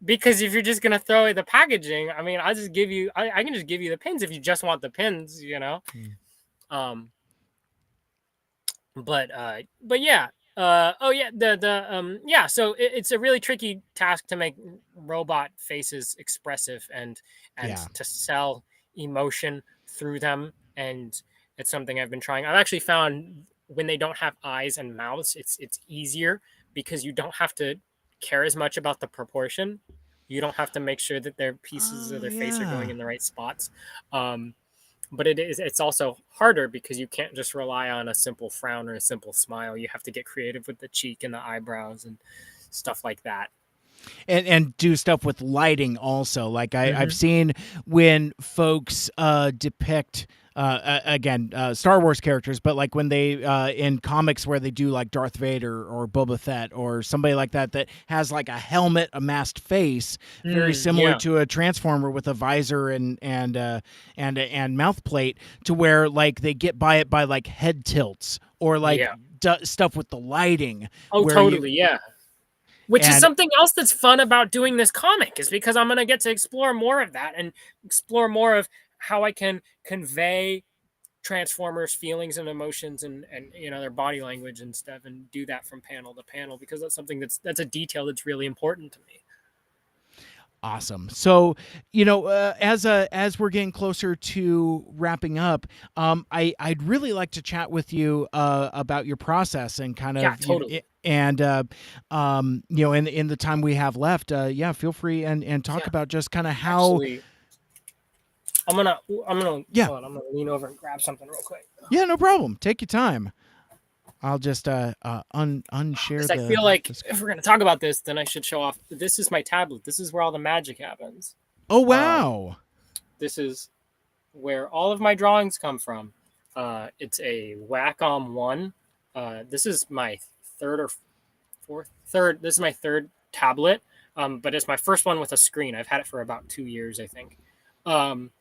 Because if you're just gonna throw away the packaging, I mean, I'll just give you. I can just give you the pins if you just want the pins, you know. Um, but yeah. Oh yeah, yeah. So it's a really tricky task to make robot faces expressive and yeah. to sell emotion through them, and it's something I've been trying. I've actually found when they don't have eyes and mouths, it's easier because you don't have to care as much about the proportion. You don't have to make sure that their pieces of Oh their face are going yeah. in the right spots. Um, but it's also harder because you can't just rely on a simple frown or a simple smile. You have to get creative with the cheek and the eyebrows and stuff like that. And do stuff with lighting also. Like I've Hmm. seen when folks depict again Star Wars characters, but like when they in comics where they do like Darth Vader or Boba Fett or somebody like that that has like a helmet, a masked face, very similar Yeah. to a transformer with a visor and mouth plate, to where like they get by it by like head tilts or like Yeah. stuff with the lighting Oh, where you totally. Yeah. Which is and something else that's fun about doing this comic is because I'm going to get to explore more of that and explore more of how I can convey Transformers feelings and emotions and their body language and stuff and do that from panel to panel because that's something that's a detail that's really important to me. awesome. So, as we're getting closer to wrapping up, I'd really like to chat with you about your process and kind Yeah, of totally. in the time we have left, yeah, feel free and talk Yeah. about just kind of how. Actually, I'm gonna Yeah, hold on, I'm gonna lean over and grab something real quick. yeah, no problem. Take your time. I'll just unshare Because I feel like the screen. if we're gonna talk about this, then I should show off. This is my tablet. This is where all the magic happens. Oh Um, wow. this is where all of my drawings come from. It's a Wacom One. This is my third or fourth third. This is my third tablet. But it's my first one with a screen. I've had it for about 2 years, I think. Um,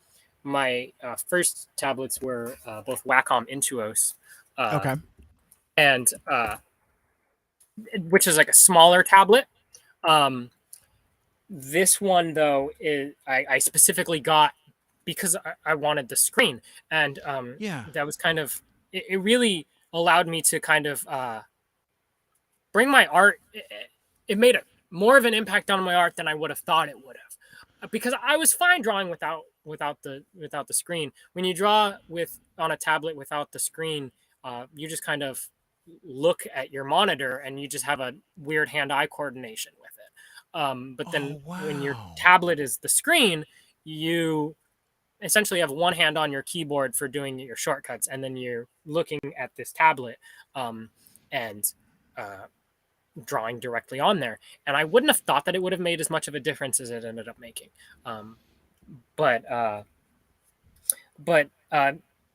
my first tablets were both Wacom Intuos, uh, Okay. and which is like a smaller tablet. Um, this one though is I specifically got because I wanted the screen, and Yeah. that was kind of it really allowed me to kind of bring my art. It made a more of an impact on my art than I would have thought it would have, because I was fine drawing without the screen. When you draw with on a tablet without the screen, you just kind of look at your monitor and you just have a weird hand-eye coordination with it. But then Oh when your wow. tablet is the screen, you essentially have one hand on your keyboard for doing your shortcuts, and then you're looking at this tablet um, and uh, drawing directly on there. And I wouldn't have thought that it would have made as much of a difference as it ended up making. Um, but but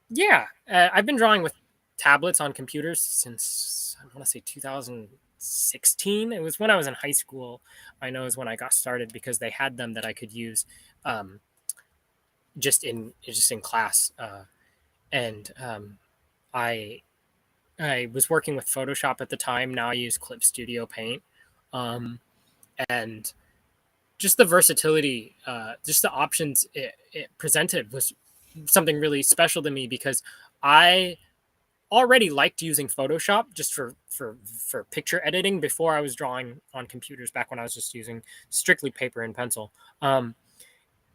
yeah, I've been drawing with tablets on computers since I want to say 2016. It was when I was in high school. I know is when I got started because they had them that I could use um, just in class. And I I was working with Photoshop at the time. Now I use Clip Studio Paint, um, and just the versatility, just the options it presented was something really special to me because I already liked using Photoshop just for picture editing before I was drawing on computers back when I was just using strictly paper and pencil.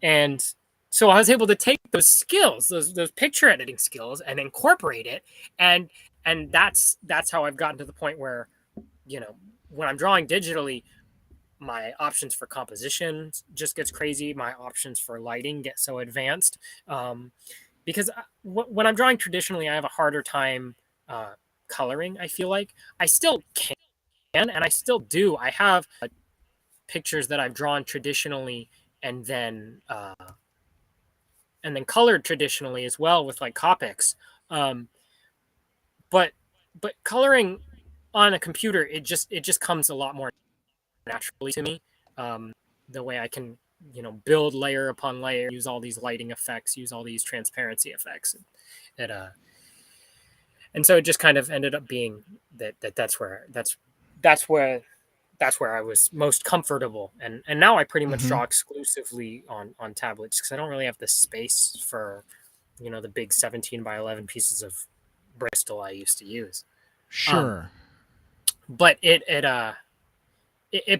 And so I was able to take those skills, those picture editing skills, and incorporate it, and that's how I've gotten to the point where when I'm drawing digitally, my options for composition just gets crazy. My options for lighting get so advanced because when I'm drawing traditionally, I have a harder time uh, coloring. I feel like I still can, and I still do. I have pictures that I've drawn traditionally and then colored traditionally as well with like Copics. Um, but coloring on a computer, it just comes a lot more naturally to me. Um, the way I can, build layer upon layer, use all these lighting effects, use all these transparency effects. It and so it just kind of ended up being that's where I was most comfortable, and now I pretty much Hmm. draw exclusively on tablets because I don't really have the space for the big 17 by 11 pieces of Bristol I used to use. Um, Sure. but it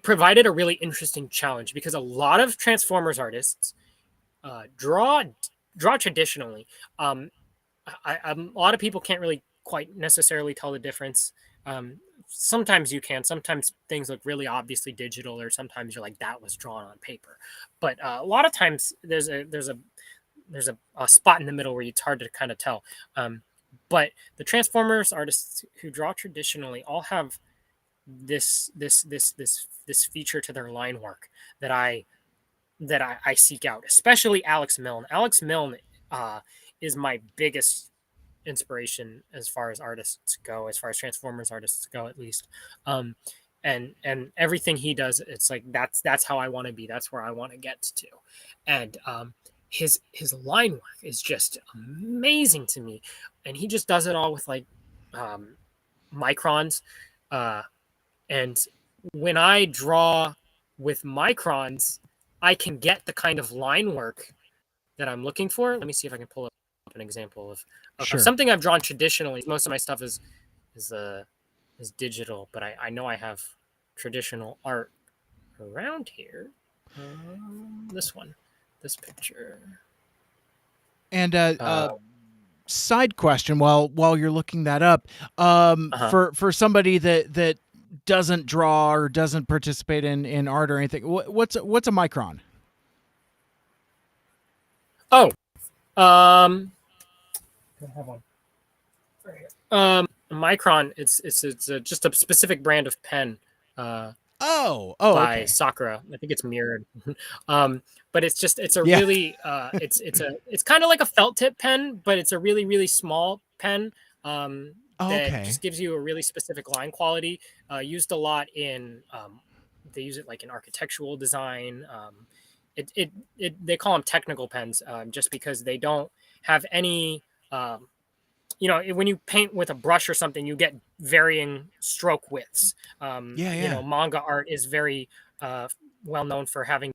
provided a really interesting challenge because a lot of Transformers artists draw traditionally. Um, a lot of people can't really quite necessarily tell the difference. Sometimes you can. Sometimes things look really obviously digital, or sometimes you're like that was drawn on paper. But a lot of times there's a spot in the middle where it's hard to kind of tell. Um, but the Transformers artists who draw traditionally all have this feature to their line work that I seek out, especially Alex Milne. Alex Milne uh, is my biggest inspiration as far as artists go, as far as Transformers artists go, at least. Um, and everything he does, it's like that's how I want to be. That's where I want to get to, and his line work is just amazing to me, and he just does it all with like um, microns, uh, and when I draw with microns, I can get the kind of line work that I'm looking for. Let me see if I can pull up an example of Sure. something I've drawn traditionally. Most of my stuff is is digital, but I know I have traditional art around here. This one, this picture. And Uh, side question, while you're looking that up, uh-huh. for somebody that doesn't draw or doesn't participate in art or anything, what's a micron? Oh, um, I have one. Right here. Micron. It's just a specific brand of pen. Uh, Oh, by okay. Sakura. I think it's mirrored. um, but it's a Yeah. really it's kind of like a felt tip pen, but it's a really really small pen that Okay. just gives you a really specific line quality. Used a lot in they use it like in architectural design. They call them technical pens just because they don't have any um, when you paint with a brush or something, you get varying stroke widths. Yeah. Manga art is very uh, well known for having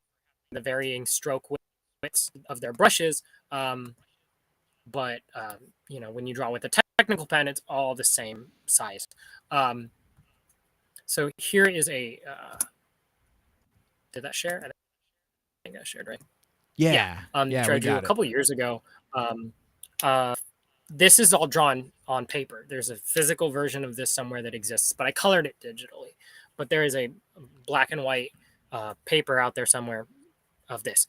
the varying stroke widths of their brushes. Um, but when you draw with a technical pen, it's all the same size. Um, so here is a. Did that share? I think I shared right. Yeah. Yeah, Tried we to do a got it. couple years ago. Um, uh, this is all drawn on paper. There's a physical version of this somewhere that exists, but I colored it digitally. But there is a black and white paper out there somewhere of this.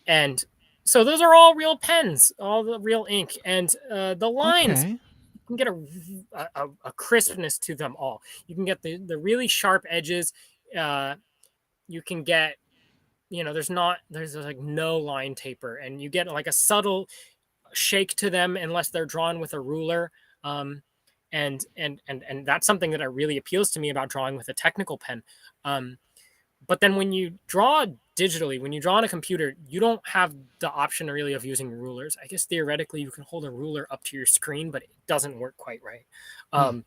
And so those are all real pens, all the real ink, and the lines. Okay. You can get a crispness to them all. You can get the really sharp edges. Uh, you can get there's like no line taper, and you get like a subtle shake to them unless they're drawn with a ruler. Um, and that's something that really appeals to me about drawing with a technical pen. Um, but then when you draw digitally, when you draw on a computer, you don't have the option really of using rulers. I guess theoretically you can hold a ruler up to your screen, but it doesn't work quite right. Hmm. Um,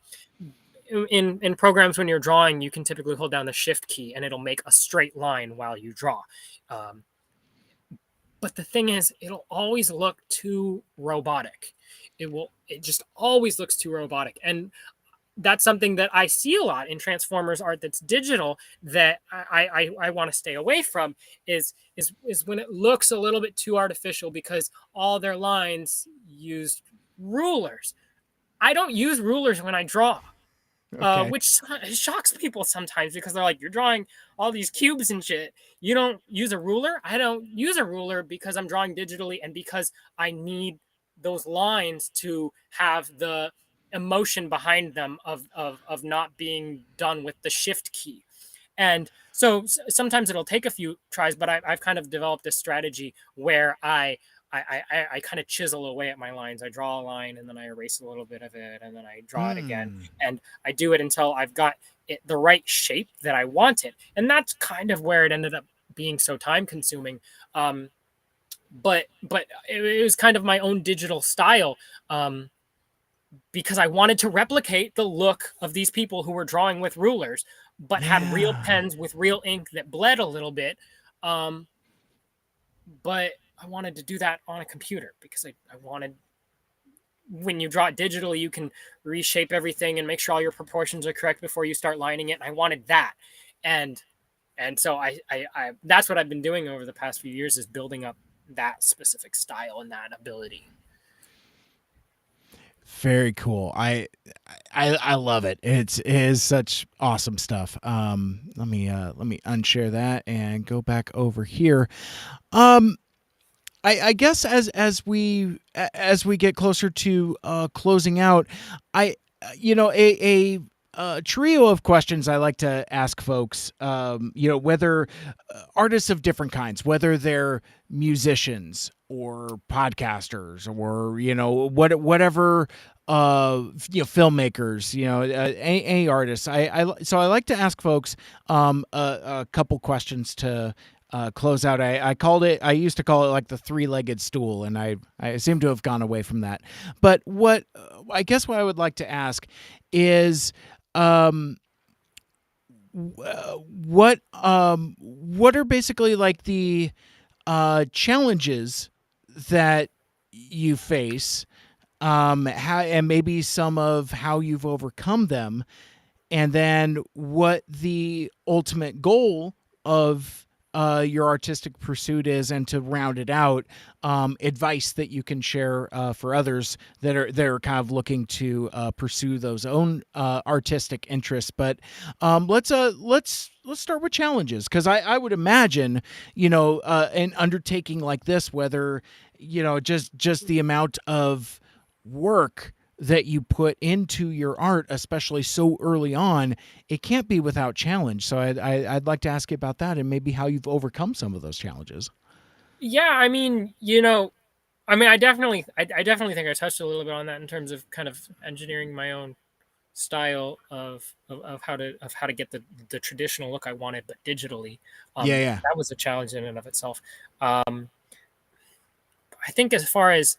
in programs when you're drawing, you can typically hold down the shift key and it'll make a straight line while you draw. Um, but the thing is, it'll always look too robotic. It just always looks too robotic. And that's something that I see a lot in Transformers art that's digital that I want to stay away from is when it looks a little bit too artificial because all their lines used rulers. I don't use rulers when I draw, Okay. which shocks people sometimes because they're like, "You're drawing all these cubes and shit. You don't use a ruler." I don't use a ruler because I'm drawing digitally and because I need those lines to have the emotion behind them of not being done with the shift key. And so sometimes it'll take a few tries, but I've kind of developed a strategy where I kind of chisel away at my lines. I draw a line and then I erase a little bit of it and then I draw it again. Mm. And I do it until I've got it the right shape that I want it. And that's kind of where it ended up being so time consuming. But it was kind of my own digital style. Because I wanted to replicate the look of these people who were drawing with rulers, but had real Yeah. pens with real ink that bled a little bit. Um, but I wanted to do that on a computer because I wanted, when you draw it digitally, you can reshape everything and make sure all your proportions are correct before you start lining it. And I wanted that. And so I that's what I've been doing over the past few years, is building up that specific style and that ability. Very cool. I love it. It is such awesome stuff. Let me unshare that and go back over here. Um, I guess as we get closer to closing out, I a trio of questions I like to ask folks. Whether artists of different kinds, whether they're musicians or podcasters or whatever filmmakers, any artists. So I like to ask folks a couple questions to close out. I used to call it like the three-legged stool, and I seem to have gone away from that. But I guess what I would like to ask is, what are basically like the challenges that you face, how, and maybe some of how you've overcome them, and then what the ultimate goal of your artistic pursuit is, and to round it out, advice that you can share for others that are kind of looking to pursue those own artistic interests. But let's start with challenges, because I would imagine an undertaking like this, whether just the amount of work that you put into your art, especially so early on, it can't be without challenge. So I'd like to ask you about that, and maybe how you've overcome some of those challenges. Yeah, I mean, I definitely think I touched a little bit on that in terms of kind of engineering my own style of how to get the traditional look I wanted, but digitally. Yeah, yeah, That was a challenge in and of itself. I think as far as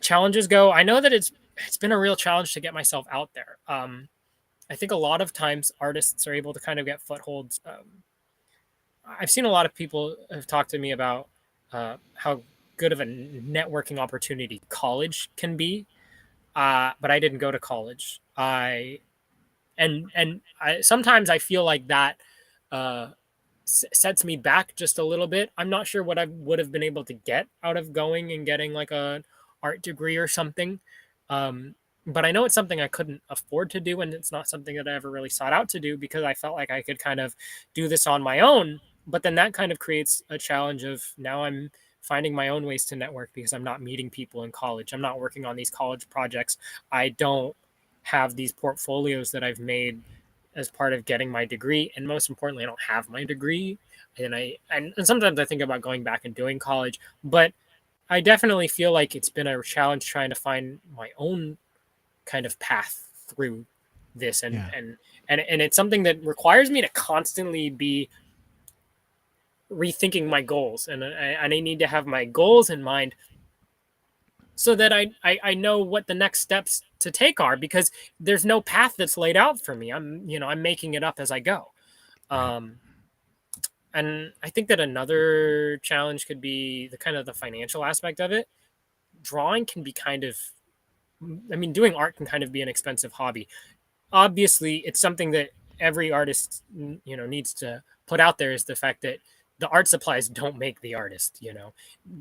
challenges go, I know that it's been a real challenge to get myself out there. I think a lot of times artists are able to kind of get footholds. I've seen a lot of people have talked to me about how good of a networking opportunity college can be. But I didn't go to college. I sometimes I feel like that uh, sets me back just a little bit. I'm not sure what I would have been able to get out of going and getting like a art degree or something. Um, but I know it's something I couldn't afford to do, and it's not something that I ever really sought out to do because I felt like I could kind of do this on my own. But then that kind of creates a challenge of, now I'm finding my own ways to network because I'm not meeting people in college. I'm not working on these college projects. I don't have these portfolios that I've made as part of getting my degree, and most importantly, I don't have my degree. And sometimes I think about going back and doing college, but I definitely feel like it's been a challenge trying to find my own kind of path through this, yeah, and it's something that requires me to constantly be rethinking my goals, and I need to have my goals in mind so that I know what the next steps to take are, because there's no path that's laid out for me. I'm making it up as I go. right, Um, and I think that another challenge could be the kind of the financial aspect of it. Drawing can be kind of, I mean, doing art can kind of be an expensive hobby. Obviously, it's something that every artist needs to put out there, is the fact that the art supplies don't make the artist.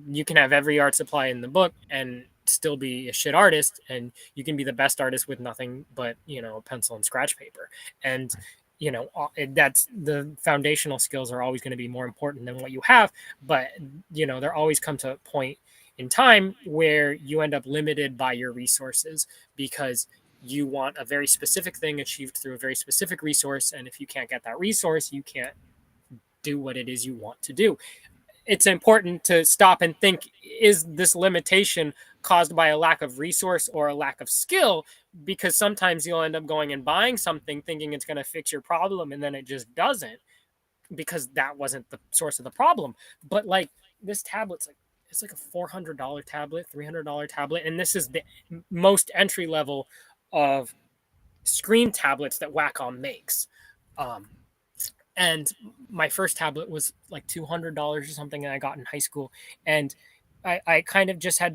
You can have every art supply in the book and still be a shit artist, and you can be the best artist with nothing but a pencil and scratch paper. And that's, the foundational skills are always going to be more important than what you have. But there always comes to a point in time where you end up limited by your resources, because you want a very specific thing achieved through a very specific resource, and if you can't get that resource, you can't do what it is you want to do. It's important to stop and think, is this limitation caused by a lack of resource or a lack of skill? Because sometimes you'll end up going and buying something thinking it's going to fix your problem, and then it just doesn't, because that wasn't the source of the problem. But like this tablet's like, it's like a $400 tablet, $300 tablet, and this is the most entry level of screen tablets that Wacom makes. Um, and my first tablet was like $200 or something that I got in high school, and I kind of just had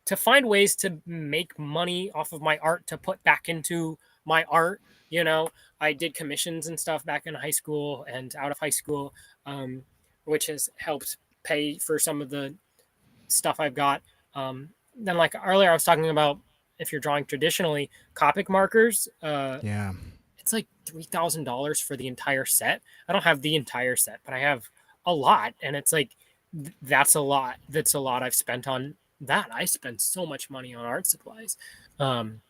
to find ways to make money off of my art to put back into my art. You know, I did commissions and stuff back in high school and out of high school, which has helped pay for some of the stuff I've got. Then, like earlier, I was talking about, if you're drawing traditionally, Copic markers. Yeah. It's like $3,000 for the entire set. I don't have the entire set, but I have a lot, and it's like that's a lot. That's a lot I've spent on that. I spend so much money on art supplies, and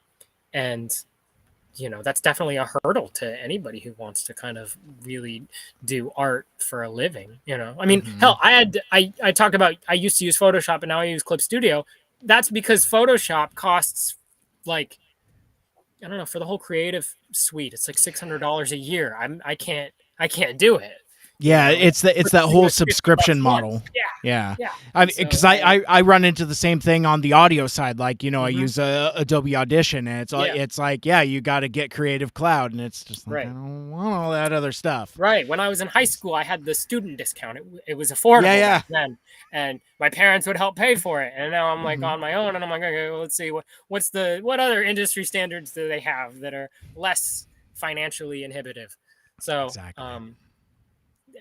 that's definitely a hurdle to anybody who wants to kind of really do art for a living. I mean, hell, I talked about, I used to use Photoshop and now I use Clip Studio. That's because Photoshop costs like, I don't know, for the whole creative suite, it's like $600 a year. I can't do it. Yeah, it's that whole subscription model. Yeah. I mean, because I run into the same thing on the audio side. Like, I use Adobe Audition, and it's like, you got to get Creative Cloud, and it's just like, I don't want all that other stuff. Right. When I was in high school, I had the student discount. It was affordable back then, and my parents would help pay for it. And now I'm like on my own, and I'm like, okay, well, let's see what other industry standards do they have that are less financially inhibitive. So exactly.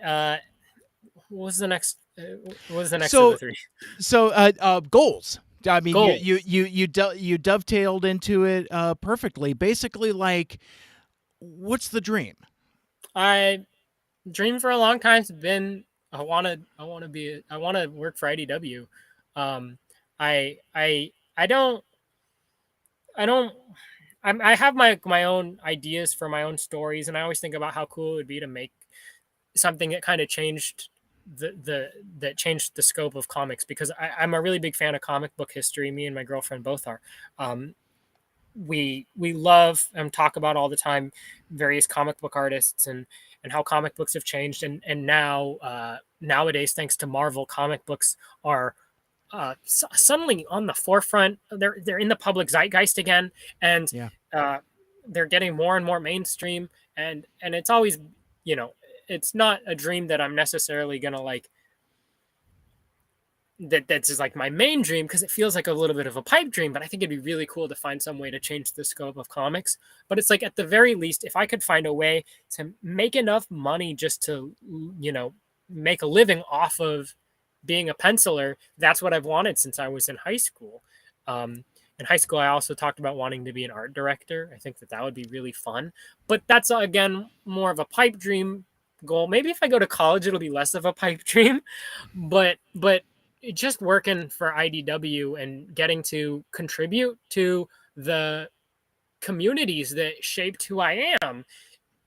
What was the next of the three? So goals. I mean, goals. You dovetailed into it perfectly. Basically, like, what's the dream? I dream for a long time has been, I want to work for IDW. I have my own ideas for my own stories, and I always think about how cool it would be to make something that kind of changed that changed the scope of comics, because I'm a really big fan of comic book history. Me and my girlfriend both are. We love and talk about all the time various comic book artists and how comic books have changed, and now nowadays, thanks to Marvel, comic books are suddenly on the forefront. They're in the public zeitgeist again, and they're getting more and more mainstream, and it's always, it's not a dream that I'm necessarily gonna like, that's just like my main dream, because it feels like a little bit of a pipe dream. But I think it'd be really cool to find some way to change the scope of comics. But it's like, at the very least, if I could find a way to make enough money just to make a living off of being a penciler, that's what I've wanted since I was in high school. In high school, I also talked about wanting to be an art director. I think that would be really fun. But that's, again, more of a pipe dream goal. Maybe if I go to college, it'll be less of a pipe dream. But just working for IDW and getting to contribute to the communities that shaped who I am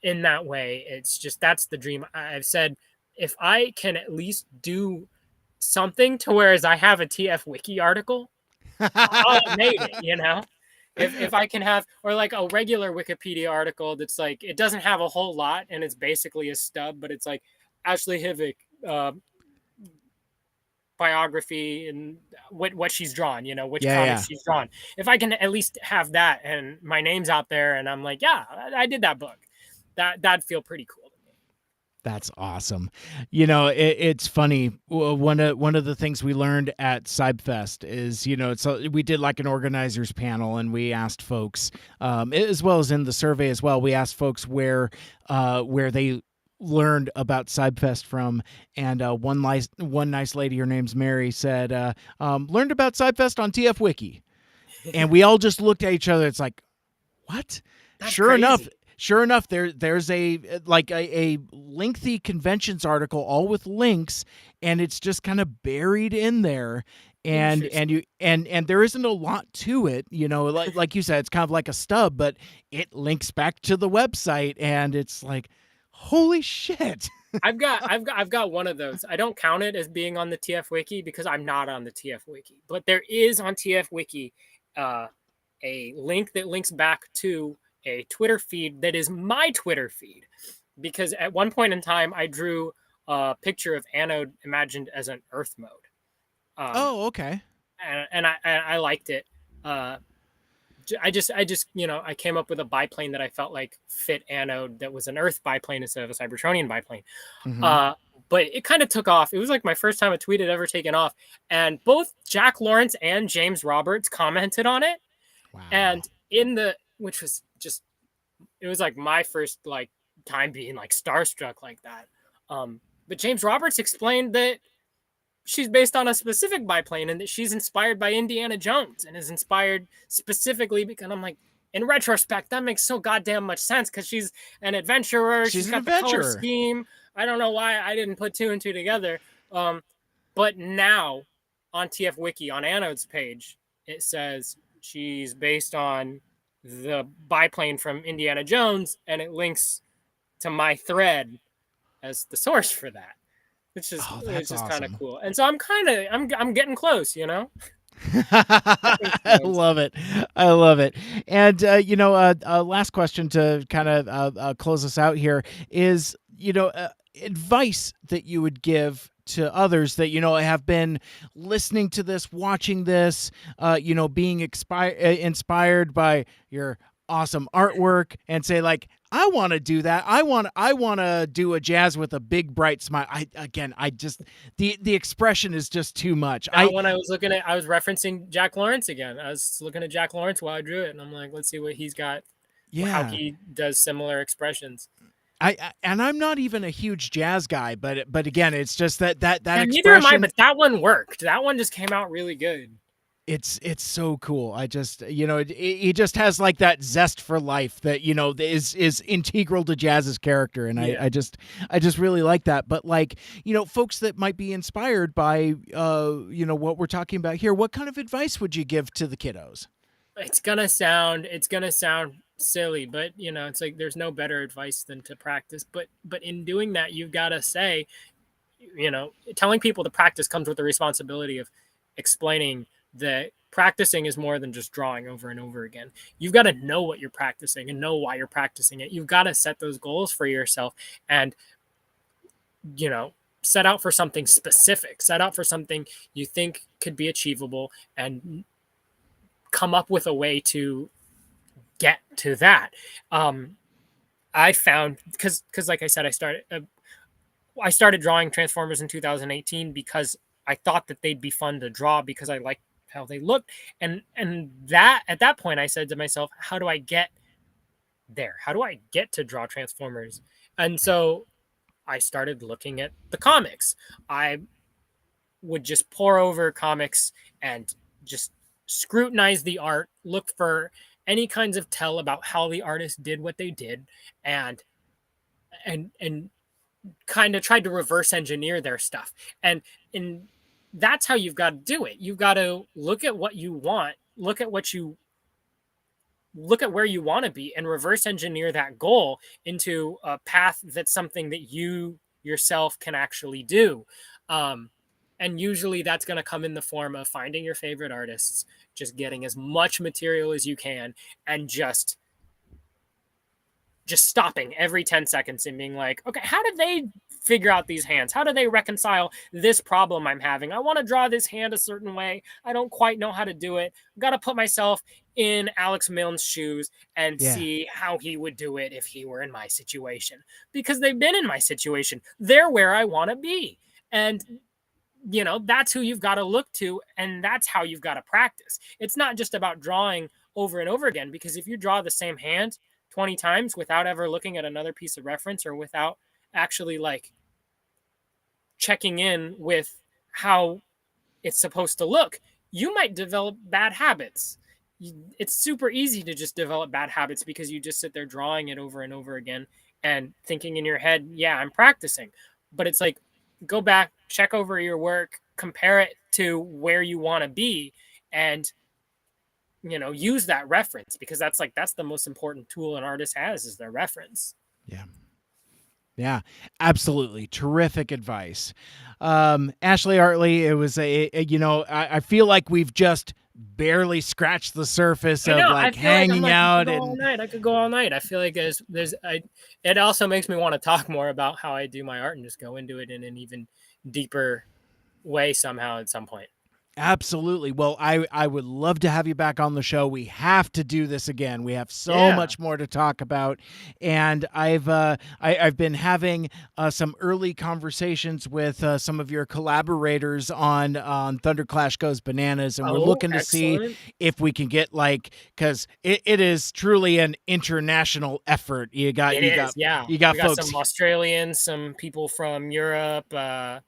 in that way, it's just, that's the dream. I've said, if I can at least do something to whereas I have a TF Wiki article, I'll have made it, If I can have, or like a regular Wikipedia article that's like, it doesn't have a whole lot and it's basically a stub, but it's like Ashley Hivik biography and what she's drawn, which comics she's drawn. If I can at least have that and my name's out there and I'm like, I did that book, that'd feel pretty cool. That's awesome. It's funny. One of the things we learned at Subfest is, so we did like an organizers panel, and we asked folks, as well as in the survey as well, we asked folks where they learned about Subfest from, and one nice lady, her name's Mary, said, learned about Subfest on TF Wiki, and we all just looked at each other. It's like, what? That's sure crazy. enough. sure enough, there's a like a lengthy conventions article, all with links, and it's just kind of buried in there. And Interesting. you and there isn't a lot to it, like you said, it's kind of like a stub, but it links back to the website, and it's like, holy shit. I've got one of those. I don't count it as being on the TF Wiki because I'm not on the TF Wiki, but there is on TF Wiki uh, a link that links back to a Twitter feed that is my Twitter feed. Because at one point in time, I drew a picture of Anode imagined as an Earth mode, um, Oh, okay. and I liked it. Uh, I just I came up with a biplane that I felt like fit Anode that was an Earth biplane instead of a Cybertronian biplane. Hmm. Uh, but it kind of took off. It was like my first time a tweet had ever taken off, and both Jack Lawrence and James Roberts commented on it. Wow. And in the which was just it was like my first like time being like starstruck like that. But James Roberts explained that she's based on a specific biplane and that she's inspired by Indiana Jones and is inspired specifically because I'm like, in retrospect, that makes so goddamn much sense because she's an adventurer. She's She's an got the color adventurer. scheme. I don't know why I didn't put two and two together. But now on TF Wiki, on Anode's page, it says she's based on the biplane from Indiana Jones, and it links to my thread as the source for that, which is Oh, it's that's just kind of awesome. cool. And so I'm getting close, you know. Stepping I stones. love it. I love it. And last question to kind of close us out here is, advice that you would give to others that have been listening to this, watching this, being inspired by your awesome artwork, and say like, I want to do that. I want to do a jazz with a big bright smile. I just the expression is just too much. That one I was referencing Jack Lawrence again. I was looking at Jack Lawrence while I drew it, and I'm like, let's see what he's got, how Yeah. he does similar expressions. And I'm not even a huge jazz guy, but again, it's just that And neither am I, expression. but that one worked. That one just came out really good. It's so cool. I just he just has like that zest for life that is integral to Jazz's character, and Yeah. I just really like that. But like folks that might be inspired by what we're talking about here, what kind of advice would you give to the kiddos? It's gonna sound silly, but it's like there's no better advice than to practice. But in doing that, you've got to say, telling people to practice comes with the responsibility of explaining that practicing is more than just drawing over and over again. You've got to know what you're practicing and know why you're practicing it. You've got to set those goals for yourself and, you know, set out for something specific, set out for something you think could be achievable and come up with a way to get to that. Um, I found because like I said, I started drawing Transformers in 2018 because I thought that they'd be fun to draw because I liked how they looked. And that at that point I said to myself, how do I get there? How do I get to draw Transformers? And so I started looking at the comics. I would just pour over comics and just scrutinize the art, look for any kinds of tell about how the artist did what they did, and and kind of tried to reverse engineer their stuff. And that's how you've got to do it. You've got to look at what you want, look at where you want to be and reverse engineer that goal into a path that's something that you yourself can actually do. Um, and usually that's going to come in the form of finding your favorite artists, just getting as much material as you can, and just stopping every 10 seconds and being like, okay, how did they figure out these hands? How do they reconcile this problem I'm having? I want to draw this hand a certain way. I don't quite know how to do it. I've got to put myself in Alex Milne's shoes and Yeah. see how he would do it if he were in my situation. Because they've been in my situation. They're where I want to be. And that's who you've got to look to, and that's how you've got to practice. It's not just about drawing over and over again, because if you draw the same hand 20 times without ever looking at another piece of reference or without actually like checking in with how it's supposed to look, you might develop bad habits. it's super easy to just develop bad habits because you just sit there drawing it over and over again and thinking in your head, yeah, I'm practicing. But it's like, go back, check over your work, compare it to where you want to be, and use that reference, because that's the most important tool an artist has, is their reference. Yeah. Yeah, absolutely. Terrific advice. Ashley Artley, it was I feel like we've just barely scratched the surface I of know. I like feel like I'm hanging like, I could out go all and night. I could go all night. I feel like it also makes me want to talk more about how I do my art and just go into it in an even deeper way somehow at some point. absolutely. Well, I would love to have you back on the show. We have to do this again. We have so Yeah. much more to talk about, and I've been having some early conversations with some of your collaborators on Thunderclash Goes Bananas, and we're Oh, looking to see excellent. if we can get because it is truly an international effort. You got It you is. got Yeah. you got We got folks. some Australians, some people from Europe. I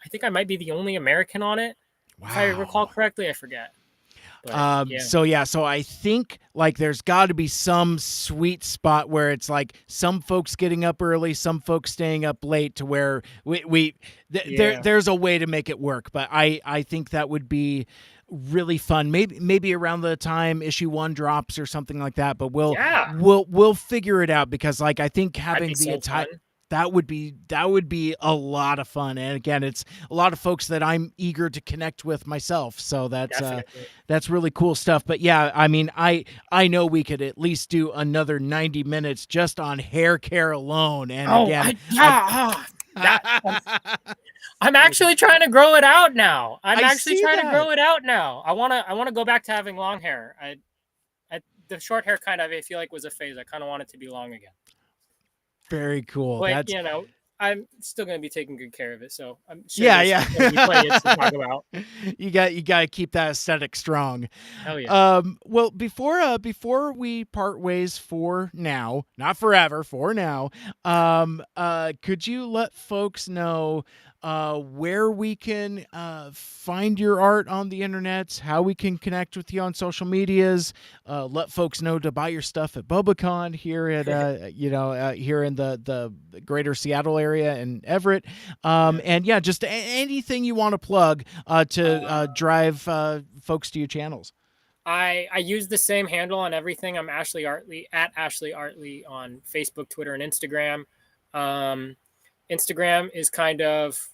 think I might be the only American on it, if I recall Wow. correctly. I forget. But yeah. So I think like there's got to be some sweet spot where it's like some folks getting up early, some folks staying up late, to where Yeah. there's a way to make it work. But I think that would be really fun. Maybe around the time issue 1 drops or something like that. But we'll Yeah. we'll we'll figure it out, because like I think That'd be having the so entire fun. that would be a lot of fun. And again, it's a lot of folks that I'm eager to connect with myself. So Definitely. that's really cool stuff. But yeah, I mean, I know we could at least do another 90 minutes just on hair care alone. And Oh, again, yeah. That I'm actually trying to grow it out now. I'm I actually see trying to that. grow it out now. I wanna go back to having long hair. The short hair kind of, I feel like, was a phase. I kind of want it to be long again. Very cool. But That's I'm still going to be taking good care of it, so I'm sure yeah, there's yeah. going to be plenty to talk about. You got to keep that aesthetic strong. Hell yeah. Well, before we part ways for now, not forever, for now, could you let folks know where we can find your art on the internet, how we can connect with you on social medias, let folks know to buy your stuff at BubbaCon here at here in the greater Seattle area and Everett, Yeah. and yeah, just anything you want to plug to drive folks to your channels. I use the same handle on everything. I'm Ashley Artley, at Ashley Artley, on Facebook, Twitter, and Instagram. Um, Instagram is kind of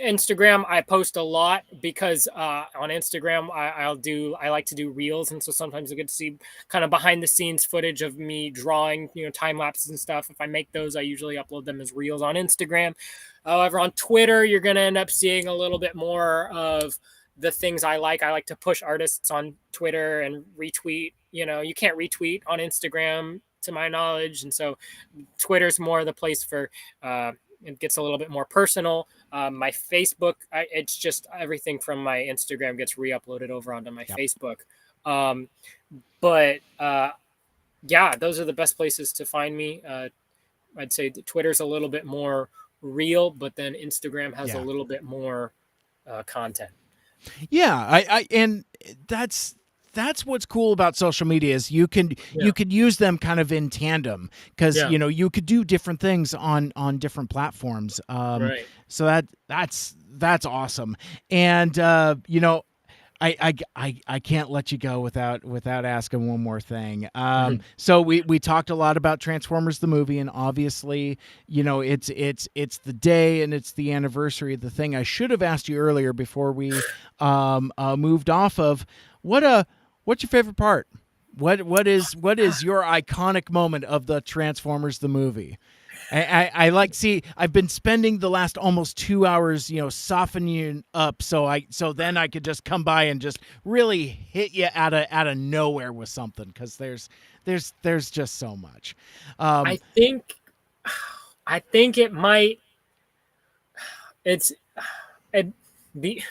Instagram. I post a lot because on Instagram I like to do reels, and so sometimes you get to see kind of behind the scenes footage of me drawing, time lapses and stuff. If I make those, I usually upload them as reels on Instagram. However, on Twitter, you're going to end up seeing a little bit more of the things I like. I like to push artists on Twitter and retweet. You can't retweet on Instagram, to my knowledge, and so Twitter's more the place for. It gets a little bit more personal. My Facebook, it's just everything from my Instagram gets re-uploaded over onto my Yep. Facebook. But yeah, those are the best places to find me. I'd say Twitter's a little bit more real, but then Instagram has a Yeah. little bit more content. Yeah, and that's what's cool about social media is Yeah. you could use them kind of in tandem, because Yeah. you could do different things on different platforms. Right. So that's awesome. And I can't let you go without asking one more thing. So we talked a lot about Transformers the movie, and obviously, it's the day and it's the anniversary of the thing. I should have asked you earlier before we moved off of what's your favorite part? What is your iconic moment of the Transformers the movie? I like see. I've been spending the last almost 2 hours, softening you up, so then I could just come by and just really hit you out of nowhere with something, because there's just so much. I think it might. It's it be.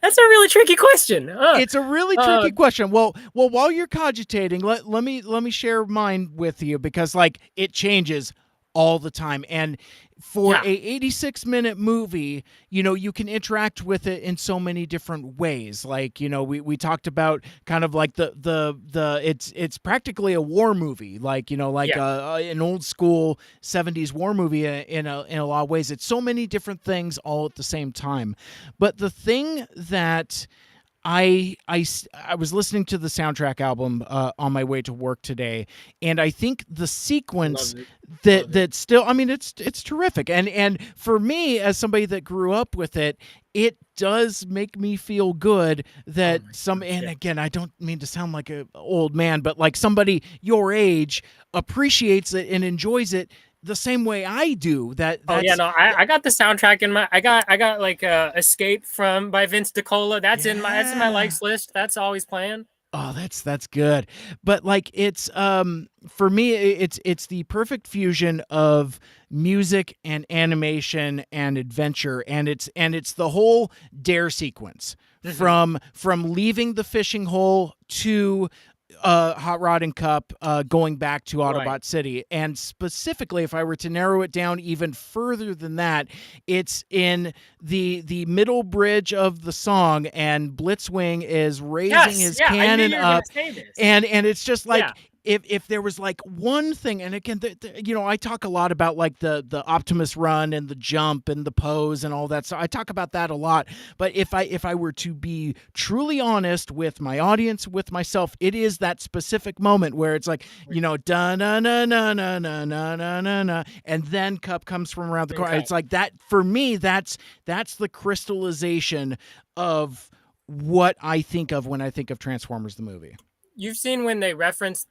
That's a really tricky question. It's a really tricky question. Well, while you're cogitating, let me share mine with you, because like it changes all the time. And for Yeah, a 86-minute movie, you can interact with it in so many different ways. Like, we talked about kind of like it's practically a war movie, like, like yeah. an old school 70s war movie in a lot of ways. It's so many different things all at the same time. But the thing that I was listening to the soundtrack album on my way to work today, and I think the Love sequence it. that Love it. that still, I mean, it's terrific, and for me as somebody that grew up with it, it does make me feel good Oh that my some, gosh, and yeah. again, I don't mean to sound like a old man, but like somebody your age appreciates it and enjoys it the same way I do. Oh yeah, That's no, I got the soundtrack in my I got like Escape from by Vince DiCola. That's in my yeah. likes list. That's always playing. Oh, that's good. But like it's for me it's the perfect fusion of music and animation and adventure, and it's the whole dare sequence Hmm. from leaving the fishing hole to Hot Rod and Cup going back to Right. Autobot City. And specifically, if I were to narrow it down even further than that, it's in the middle bridge of the song, and Blitzwing is raising Yes, his yeah, I knew cannon you were gonna up, say this. and it's just Yeah, like, if there was like one thing, and again, I talk a lot about like the Optimus run and the jump and the pose and all that, so I talk about that a lot. But if I were to be truly honest with my audience, with myself, it is that specific moment where it's like, da na na na na na na na na na, and then Cup comes from around the corner. okay. It's like that for me. That's the crystallization of what I think of when I think of Transformers the movie. You've seen when they reference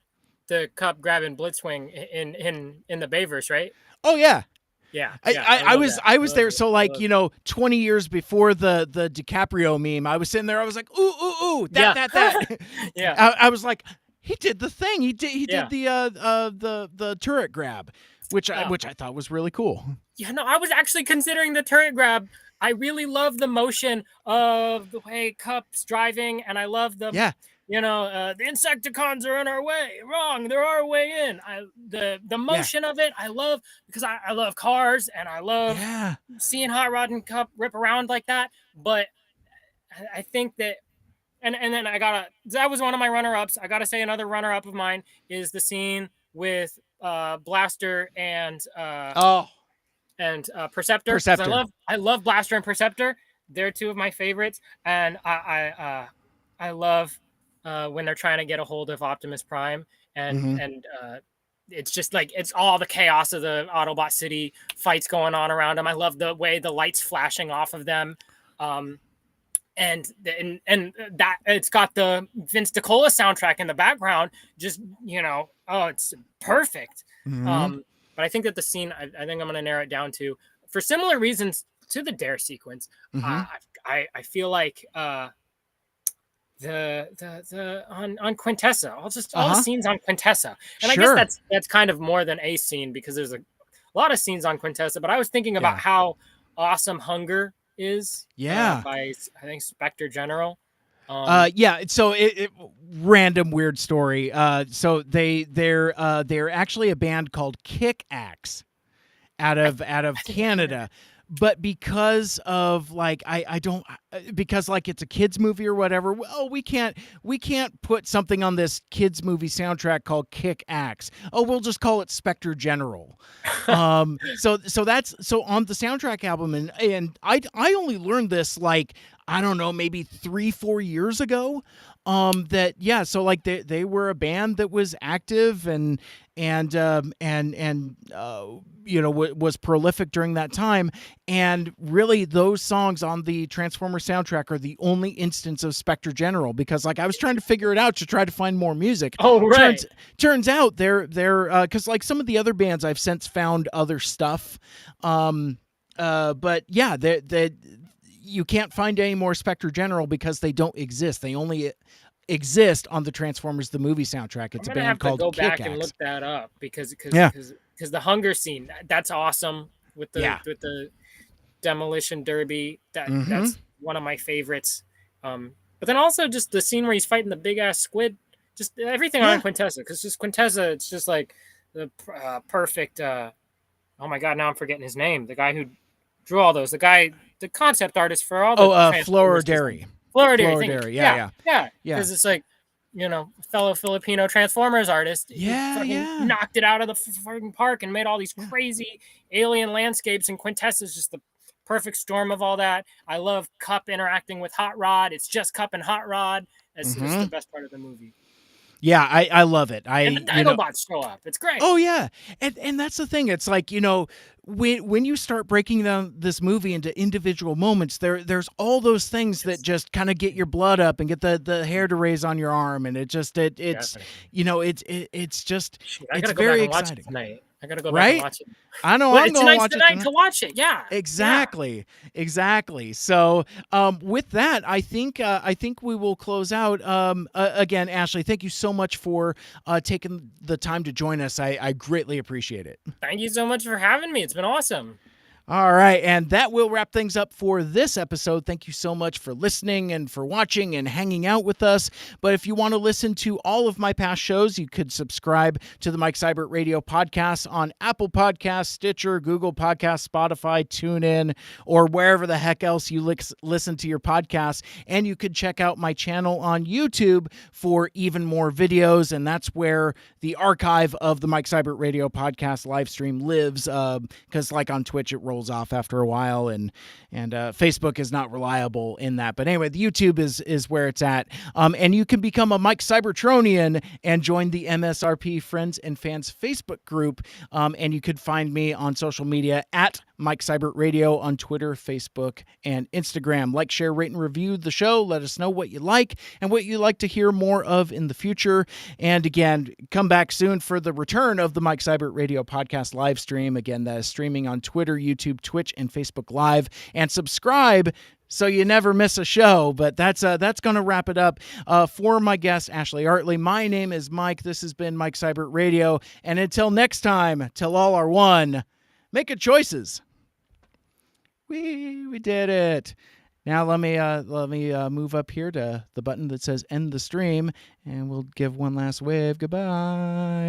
the cup grabbing Blitzwing in the Bayverse, right? Oh yeah. Yeah, I, yeah, I, I I love was that. I I was love there. it. So I like, love it. 20 years before the DiCaprio meme, I was sitting there. I was like, ooh ooh ooh, Yeah, that. yeah, I was like, he did the thing. He did yeah. the turret grab, which I Oh, which I thought was really cool. yeah. No, I was actually considering the turret grab. I really love the motion of the way Cup's driving, and I love Yeah, the Insecticons are on our way. Wrong, they're our way in. The yeah, motion of it, I love because I love cars and I love yeah. seeing Hot Rod and Cup rip around like that. But I think that and then that was one of my runner ups. I gotta say another runner up of mine is the scene with Blaster Oh, Perceptor, because Perceptor. I love Blaster and Perceptor. They're two of my favorites, and I love when they're trying to get a hold of Optimus Prime, and Mm-hmm. and it's just like it's all the chaos of the Autobot City fights going on around them. I love the way the lights flashing off of them. Um, and that it's got the Vince DiCola soundtrack in the background. Just oh, it's perfect. Mm-hmm. But I think that the scene, I think I'm going to narrow it down to, for similar reasons to the Dare sequence. Mm-hmm. I feel like the on Quintessa, all the Uh-huh. scenes on Quintessa, and I guess Sure. that's kind of more than a scene because there's a lot of scenes on Quintessa. But I was thinking about Yeah. how awesome Hunger is Yeah. by I think Spectre General. Yeah, so random weird story. So they're actually a band called Kick Axe I out of I think I've heard of Canada. But because of like I don't because like it's a kids movie or whatever, well we can't put something on this kids movie soundtrack called Kick Axe. Oh, we'll just call it Spectre General. it. So that's so on the soundtrack album, and I only learned this like, I don't know, maybe 3-4 years ago. That yeah, so like they were a band that was active and was prolific during that time, and really those songs on the Transformer soundtrack are the only instance of Spectre General, because like I was trying to figure it out to try to find more music. Oh right. Turns out they're because like some of the other bands I've since found other stuff, but yeah, they you can't find any more Spectre General because they don't exist. They only exist on the Transformers the movie soundtrack. I'm It's a gonna band have to called go Kick back and look Axe. that up because Yeah, the hunger scene, that's awesome with yeah. the demolition derby. Mm-hmm. That's one of my favorites. But then also just the scene where he's fighting the big ass squid, just everything on Yeah. Quintessa, because just Quintessa, it's just like the perfect oh my god, now I'm forgetting his name. The guy who drew all those. The concept artist for all the Oh, Transformers design. Florida. Florida, thank you. Florida. Yeah, Yeah, yeah. yeah. Yeah. Because it's like, fellow Filipino Transformers artist. He Yeah, fucking yeah. knocked it out of the fucking park and made all these crazy alien landscapes, and Quintessa is just the perfect storm of all that. I love Cup interacting with Hot Rod. It's just Cup and Hot Rod. It's the Mhm. best part of the movie. Yeah, I love it. And the Dinobots show up. It's great. Oh yeah. And that's the thing. It's like, when you start breaking down this movie into individual moments, there's all those things that just kind of get your blood up and get the hair to raise on your arm, and it's Definitely. it's just Shit, I it's gotta go very back and watch it exciting. tonight. I gotta go back and Right? watch it. I know Well, I'm going to tonight's watch the it night tonight. to watch it. Yeah. Yeah. Exactly. So, with that, I think we will close out. Again, Ashley, thank you so much for taking the time to join us. I greatly appreciate it. Thank you so much for having me. It's been awesome. All right, and that will wrap things up for this episode. Thank you so much for listening and for watching and hanging out with us. But if you want to listen to all of my past shows, you could subscribe to the Mike Seibert Radio podcast on Apple Podcasts, Stitcher, Google Podcasts, Spotify, TuneIn, or wherever the heck else you listen to your podcasts. And you could check out my channel on YouTube for even more videos, and that's where the archive of the Mike Seibert Radio podcast live stream lives, because like on Twitch, it rolls off after a while, and Facebook is not reliable in that. But anyway, the YouTube is where it's at, and you can become a Mike Cybertronian and join the MSRP Friends and Fans Facebook group, and you could find me on social media at Mike Seibert Radio on Twitter, Facebook, and Instagram. Like, share, rate, and review the show. Let us know what you like and what you'd like to hear more of in the future. And again, come back soon for the return of the Mike Seibert Radio podcast live stream. Again, that is streaming on Twitter, YouTube, Twitch, and Facebook Live. And subscribe so you never miss a show. But that's going to wrap it up for my guest, Ashley Artley. My name is Mike. This has been Mike Seibert Radio. And until next time, till all are one, make good choices. We did it. Now let me move up here to the button that says end the stream, and we'll give one last wave. Goodbye.